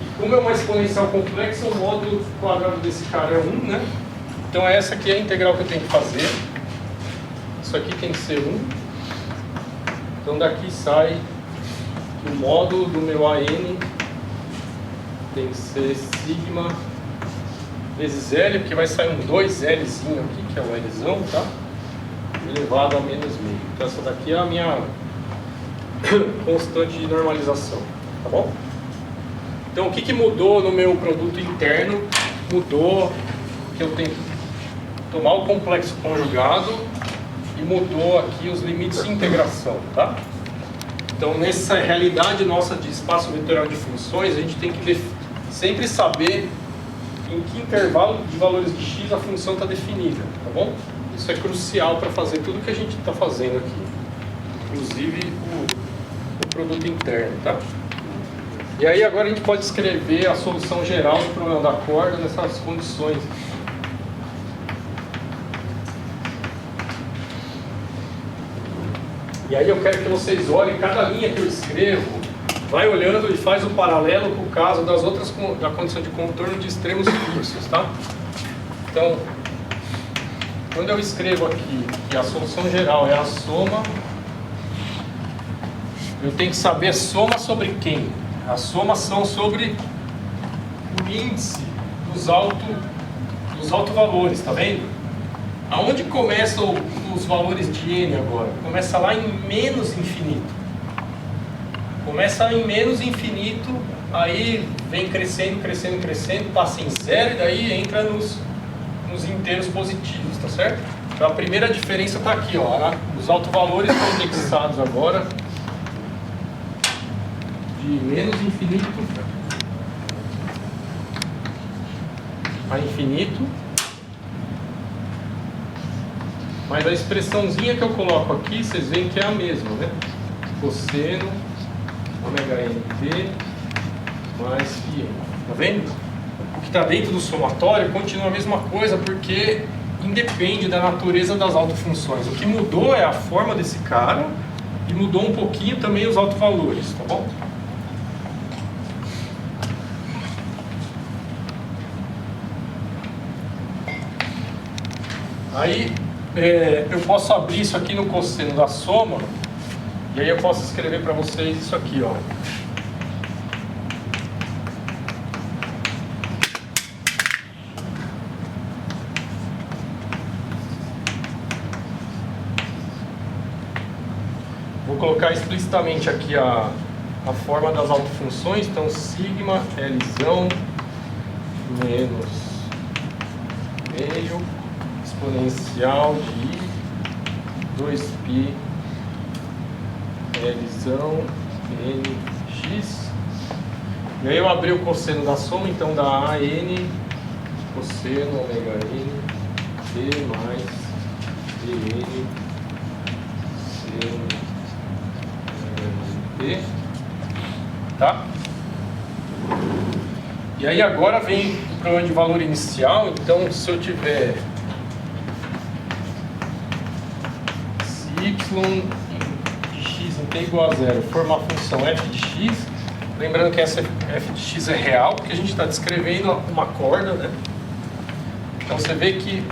E como é uma exponencial complexa, o módulo quadrado desse cara é 1, né? Então, essa aqui é a integral que eu tenho que fazer. Isso aqui tem que ser 1. Então, daqui sai que o módulo do meu AN tem que ser sigma vezes L, porque vai sair um 2Lzinho aqui, que é o Lzão, tá? Elevado a menos meio. Então, essa daqui é a minha constante de normalização, tá bom? Então, o que mudou no meu produto interno? Mudou que eu tenho que tomar o complexo conjugado e mudou aqui os limites de integração, tá? Então, nessa realidade nossa de espaço vetorial de funções, a gente tem que sempre saber em que intervalo de valores de x a função está definida, tá bom? Isso é crucial para fazer tudo que a gente está fazendo aqui, inclusive o produto interno, tá? E aí agora a gente pode escrever a solução geral do problema da corda nessas condições. E aí eu quero que vocês olhem cada linha que eu escrevo, vai olhando e faz o paralelo com o caso das outras, da condição de contorno de extremos fixos, tá? Então, quando eu escrevo aqui que a solução geral é a soma, eu tenho que saber soma sobre quem? A somação sobre o índice dos autovalores, tá vendo? Aonde começam os valores de n agora? Começa lá em menos infinito. Começa em menos infinito, aí vem crescendo, crescendo, crescendo, passa em zero e daí entra nos inteiros positivos, tá certo? Então a primeira diferença está aqui, ó. Os autovalores estão indexados agora de menos infinito a infinito. Mas a expressãozinha que eu coloco aqui, vocês veem que é a mesma, né? Cosseno ômega nt mais φn. Tá vendo? O que está dentro do somatório continua a mesma coisa, porque independe da natureza das autofunções. O que mudou é a forma desse cara e mudou um pouquinho também os autovalores, tá bom? Aí eu posso abrir isso aqui no cosseno da soma, e aí eu posso escrever para vocês isso aqui, ó. Vou colocar explicitamente aqui a forma das autofunções, então sigma Lzão menos meio exponencial de 2π Lzão nx. E aí eu abri o cosseno da soma, então dá AN cosseno ômega n t mais dn seno t, tá? E aí agora vem o problema de valor inicial. Então, se eu tiver y de x não tem igual a zero, for uma função f de x, lembrando que essa f de x é real, porque a gente está descrevendo uma corda, né? Então você vê que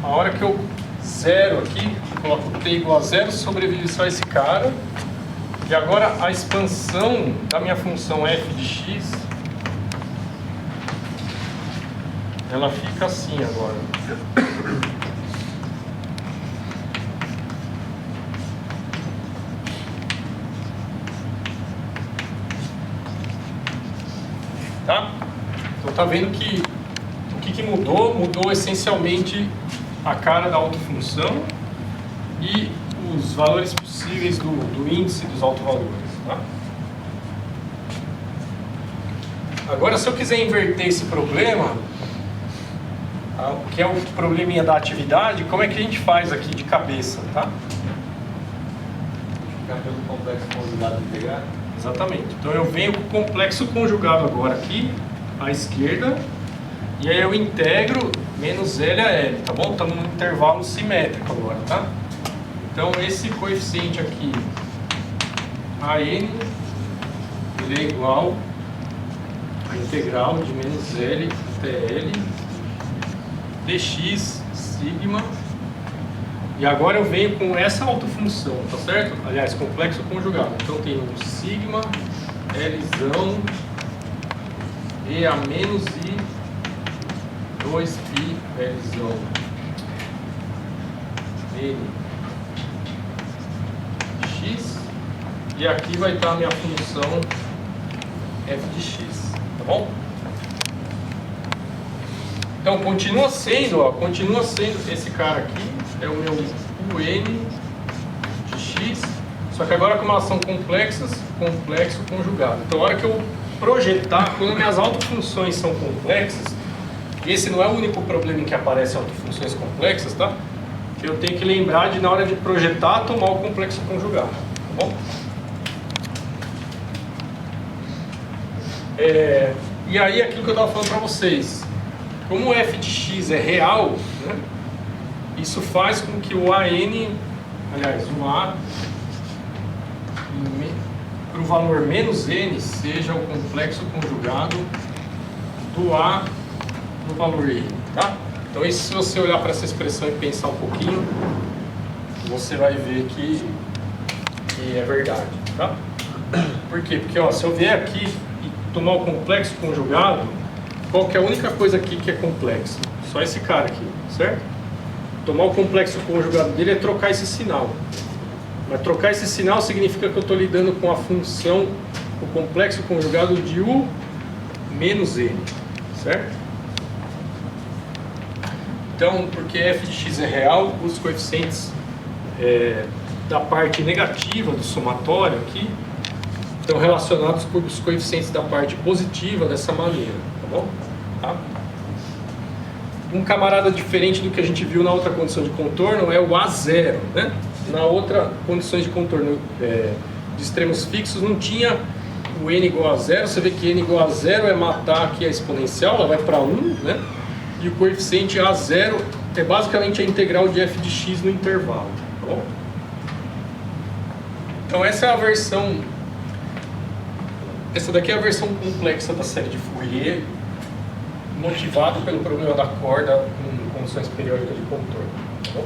a hora que eu zero aqui, coloco t igual a zero, sobrevive só esse cara. E agora a expansão da minha função f de x, ela fica assim agora. Tá? Então tá vendo que o que mudou? Mudou essencialmente a cara da autofunção e os valores possíveis do índice dos autovalores. Tá? Agora, se eu quiser inverter esse problema, que é o probleminha da atividade, como é que a gente faz aqui de cabeça? Tá?
Ficar pelo complexo conjugado integrado.
Exatamente. Então eu venho com o complexo conjugado agora aqui, à esquerda, e aí eu integro menos L a L, tá bom? Estamos num intervalo simétrico agora, tá? Então esse coeficiente aqui, AN, ele é igual a integral de menos L até L, dx, sigma, e agora eu venho com essa autofunção, tá certo? Aliás, complexo conjugado. Então tem um sigma, Lzão, E a menos I, 2π Lzão, N, x, e aqui vai estar a minha função f de x, tá bom? Então continua sendo esse cara aqui, é o meu UN de x, só que agora como elas são complexas, complexo conjugado. Então a hora que eu projetar, quando minhas autofunções são complexas, e esse não é o único problema em que aparecem autofunções complexas, tá? Eu tenho que lembrar de, na hora de projetar, tomar o complexo conjugado, tá bom? E aí, aquilo que eu estava falando para vocês, como o f de x é real, né, isso faz com que o AN, aliás, o A, para o valor menos N, seja o complexo conjugado do A no valor N, tá? Então, isso, se você olhar para essa expressão e pensar um pouquinho, você vai ver que é verdade, tá? Por quê? Porque, ó, se eu vier aqui e tomar o complexo conjugado, qual que é a única coisa aqui que é complexa? Só esse cara aqui, certo? Tomar o complexo conjugado dele é trocar esse sinal. Mas trocar esse sinal significa que eu estou lidando com a função, o complexo conjugado de U menos N, certo? Então, porque f de x é real, os coeficientes da parte negativa do somatório aqui estão relacionados com os coeficientes da parte positiva dessa maneira, tá bom? Tá? Um camarada diferente do que a gente viu na outra condição de contorno é o A0, né? Na outra condições de contorno de extremos fixos não tinha o n igual a 0, você vê que n igual a 0 é matar aqui a exponencial, ela vai para 1, né? E o coeficiente A0 é basicamente a integral de f de x no intervalo, tá bom? Então essa é a versão, essa daqui é a versão complexa da série de Fourier, motivado pelo problema da corda com condições periódicas de contorno, tá bom?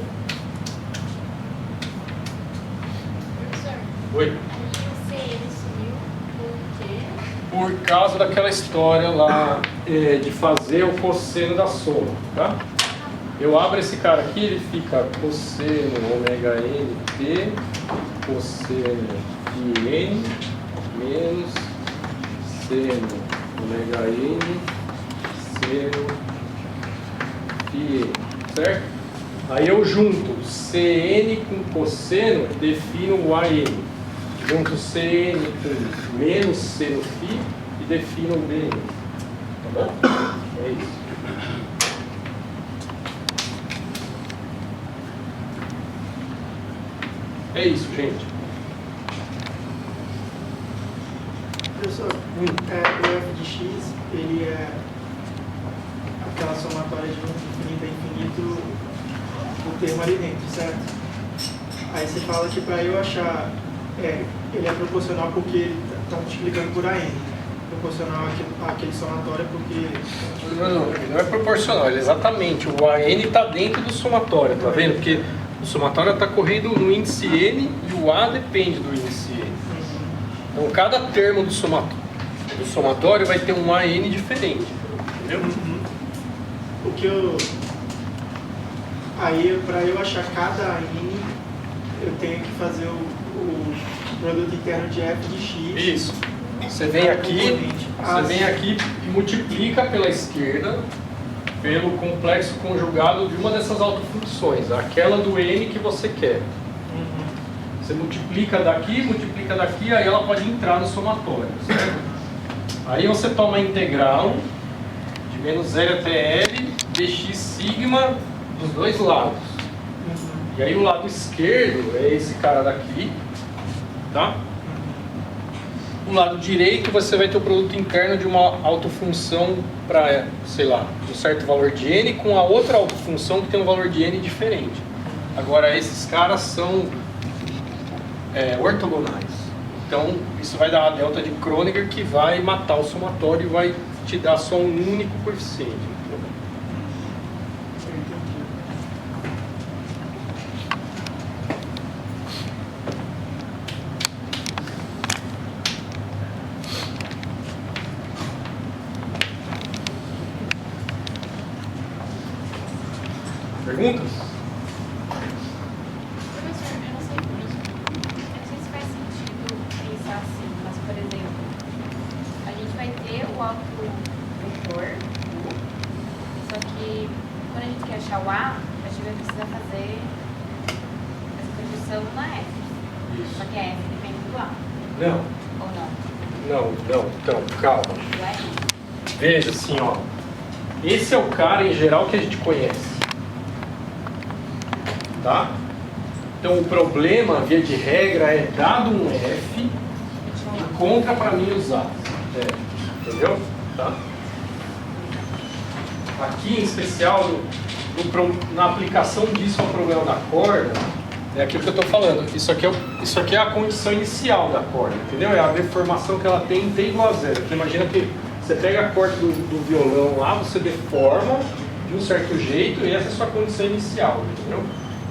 Professor,
Oi?
aí o CN sumiu por quê?
Por causa daquela história lá de fazer o cosseno da soma, tá? Eu abro esse cara aqui, ele fica cosseno ômega nt, cosseno n menos seno ômega n, seno φ, certo? Aí eu junto Cn com cosseno, defino o AN. Junto Cn com menos seno φ e defino o Bn. Tá bom? É isso. É isso, gente.
Professor, o f de x, ele é aquela somatória de 1 infinito a infinito, o termo ali dentro, certo? Aí você fala que para eu achar, ele é proporcional porque ele está multiplicando por AN. Proporcional àquele somatório porque...
Não, ele não é proporcional, ele é exatamente. O AN está dentro do somatório, tá vendo? Porque o somatório está correndo no índice N e o A depende do índice N. Então cada termo do somatório vai ter um AN diferente, entendeu?
O que eu... Aí, para eu achar cada AN, eu tenho que fazer o produto interno de f de x.
pelo complexo conjugado de uma dessas autofunções, aquela do n que você quer. Você multiplica daqui, aí ela pode entrar no somatório, certo? Aí você toma a integral de menos 0 até L dx sigma dos dois lados. E aí o lado esquerdo é esse cara daqui, tá? O lado direito você vai ter o produto interno de uma autofunção para, sei lá, um certo valor de n com a outra autofunção que tem um valor de n diferente. Agora esses caras são ortogonais. Então isso vai dar a delta de Kronecker que vai matar o somatório e vai te dar só um único coeficiente. Perguntas?
Professor, eu não sei se faz sentido pensar assim, mas, por exemplo, a gente vai ter o autovetor, só que quando a gente quer achar o A, a gente vai precisar fazer essa projeção na F.
Isso.
Só que a F depende do A,
Não.
ou não?
Não, então, calma.
Do A é I.
Veja assim, ó. Esse é o cara em geral que a gente conhece. Tá? Então o problema, via de regra, é dado um F, encontra para mim os A's. Entendeu? Tá? Aqui em especial, na aplicação disso ao problema da corda, é aquilo que eu estou falando. Isso aqui é a condição inicial da corda, entendeu? É a deformação que ela tem em T igual a zero. Você imagina que você pega a corda do violão lá, você deforma de um certo jeito e essa é a sua condição inicial, entendeu?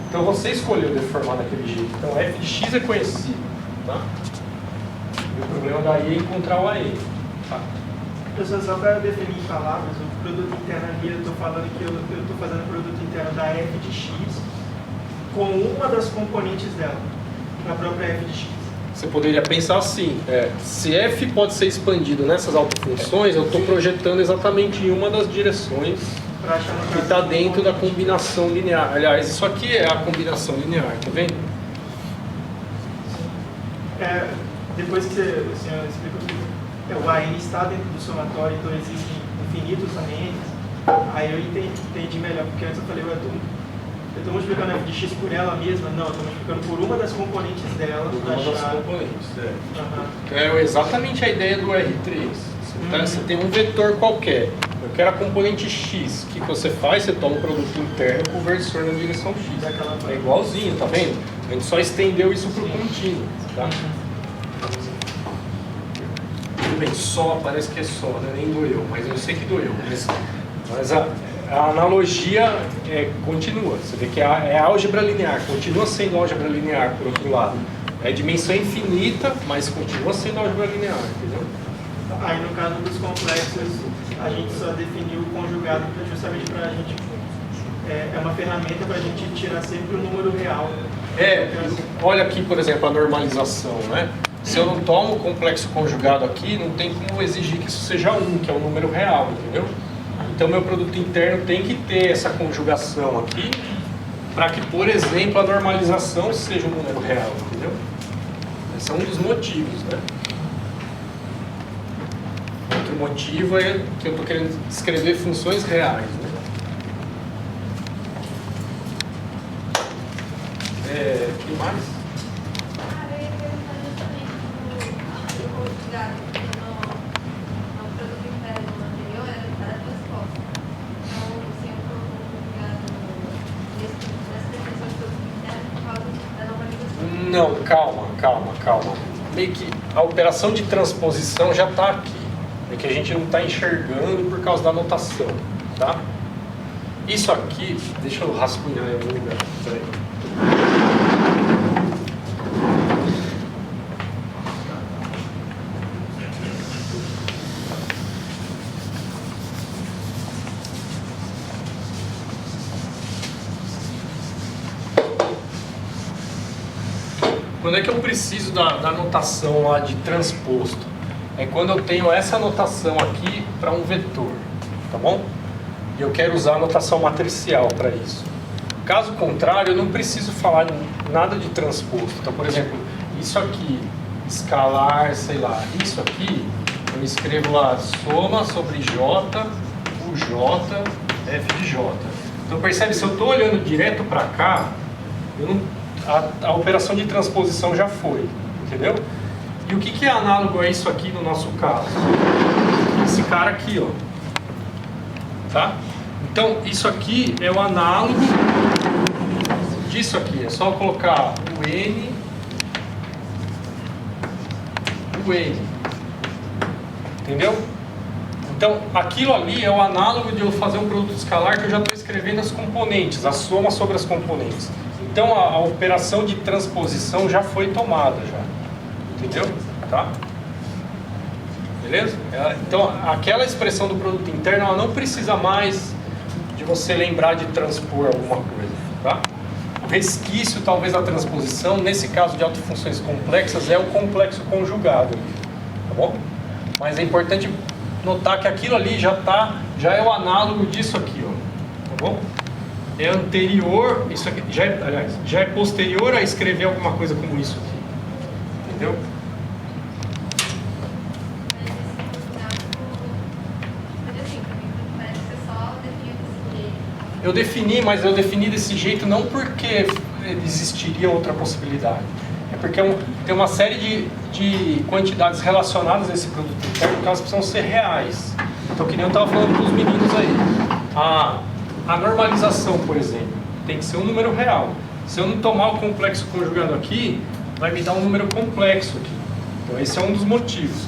Então você escolheu deformar daquele jeito. Então f de x é conhecido, tá? E o problema daí é encontrar o AE. Tá?
Pessoal, só para definir em palavras, o produto interno ali, eu estou falando que eu estou fazendo o produto interno da f de x com uma das componentes dela, na própria f de x.
Você poderia pensar assim, se f pode ser expandido nessas autofunções, eu estou projetando exatamente em uma das direções que está dentro da combinação linear. Aliás, isso aqui é a combinação linear, tá vendo?
Depois que o senhor explicou, o AN está dentro do somatório, então existem infinitos ANs. Aí eu entendi melhor, porque antes eu falei, eu estou multiplicando f de x por ela mesma? Não, eu estou multiplicando por uma das componentes dela.
Por uma das componentes,
Uhum.
É exatamente a ideia do R3. Você tem um vetor qualquer. Eu quero a componente x. O que você faz? Você toma o produto interno com o versor na direção x. É igualzinho, tá vendo? A gente só estendeu isso para o contínuo. Tá? Tudo bem, só parece que é só, né? Nem doeu, mas eu sei que doeu. Mas a analogia continua. Você vê que é álgebra linear, continua sendo álgebra linear, por outro lado. É dimensão infinita, mas continua sendo álgebra linear, entendeu?
Aí no caso dos complexos, a gente só definiu o conjugado justamente para a gente. É uma ferramenta para a gente tirar sempre o número real.
Olha aqui, por exemplo, a normalização, né? Se eu não tomo o complexo conjugado aqui, não tem como exigir que isso seja 1, que é um número real, entendeu? Então meu produto interno tem que ter essa conjugação aqui, para que, por exemplo, a normalização seja um número real, entendeu? Esse é um dos motivos, né? Outro motivo é que eu estou querendo descrever funções reais, né? O que mais?
Eu ia perguntar justamente o conjugado no produto interno anterior era transposto. Então, o senhor colocou o conjugado nessa definição de produto interno por causa da normalização.
Não, calma. Meio que a operação de transposição já está aqui. É que a gente não está enxergando por causa da notação, tá? Isso aqui, deixa eu rascunhar em algum lugar. Peraí. Quando é que eu preciso da notação lá de transposto? É quando eu tenho essa notação aqui para um vetor, tá bom? E eu quero usar a notação matricial para isso. Caso contrário, eu não preciso falar nada de transposto. Então, por exemplo, isso aqui, escalar, sei lá, isso aqui, eu escrevo lá soma sobre J, o J, F de J. Então percebe, se eu estou olhando direto para cá, eu não, a operação de transposição já foi, entendeu? E o que é análogo a isso aqui no nosso caso? Esse cara aqui, ó. Tá? Então isso aqui é o análogo disso aqui. É só colocar o N, entendeu? Então, aquilo ali é o análogo de eu fazer um produto escalar que eu já estou escrevendo as componentes, a soma sobre as componentes. Então, a operação de transposição já foi tomada, já. Entendeu? Tá? Beleza? Então, aquela expressão do produto interno, ela não precisa mais de você lembrar de transpor alguma coisa, tá? O resquício, talvez, da transposição, nesse caso de autofunções complexas, é o complexo conjugado, tá bom? Mas é importante notar que aquilo ali já é o análogo disso aqui, ó, tá bom? É anterior, isso aqui, já é posterior a escrever alguma coisa como isso aqui, entendeu? Eu defini, mas eu defini desse jeito não porque existiria outra possibilidade. É porque tem uma série de quantidades relacionadas a esse produto interno que elas precisam ser reais. Então, que nem eu estava falando para os meninos aí. A normalização, por exemplo, tem que ser um número real. Se eu não tomar o complexo conjugado aqui, vai me dar um número complexo aqui. Então, esse é um dos motivos.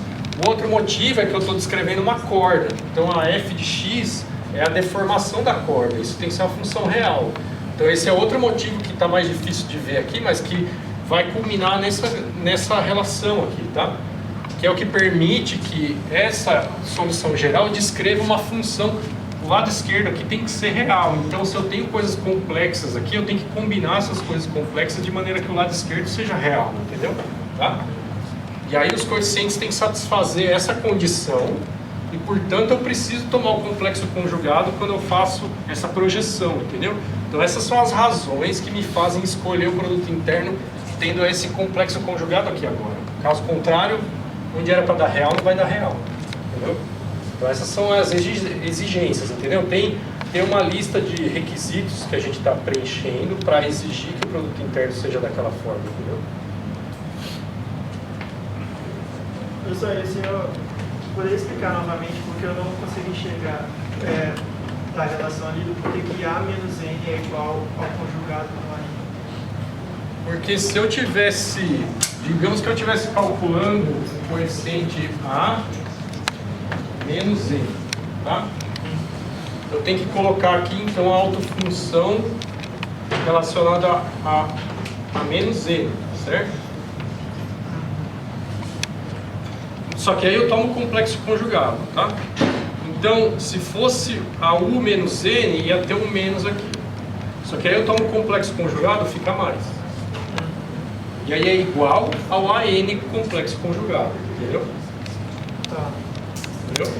O outro motivo é que eu estou descrevendo uma corda. Então, a f de x é a deformação da corda. Isso tem que ser uma função real. Então, esse é outro motivo que está mais difícil de ver aqui, mas que vai culminar nessa relação aqui, tá? Que é o que permite que essa solução geral descreva uma função. O lado esquerdo aqui tem que ser real. Então, se eu tenho coisas complexas aqui, eu tenho que combinar essas coisas complexas de maneira que o lado esquerdo seja real, entendeu? Tá? E aí os coeficientes têm que satisfazer essa condição e, portanto, eu preciso tomar o complexo conjugado quando eu faço essa projeção, entendeu? Então, essas são as razões que me fazem escolher o produto interno tendo esse complexo conjugado aqui agora. Caso contrário, onde era para dar real, não vai dar real, entendeu? Então, essas são as exigências, entendeu? Tem uma lista de requisitos que a gente está preenchendo para exigir que o produto interno seja daquela forma, entendeu?
Professor, esse eu poderia explicar novamente porque eu não consegui enxergar da relação ali do porquê que A menos N é igual ao conjugado no A.
Porque se eu tivesse, digamos que eu estivesse calculando o coeficiente A menos N, tá? Eu tenho que colocar aqui então a autofunção relacionada a menos N, certo? Só que aí eu tomo o complexo conjugado, tá? Então, se fosse a U menos N, ia ter um menos aqui. Só que aí eu tomo o complexo conjugado, fica mais. E aí é igual ao AN complexo conjugado, entendeu?
Tá.
Entendeu?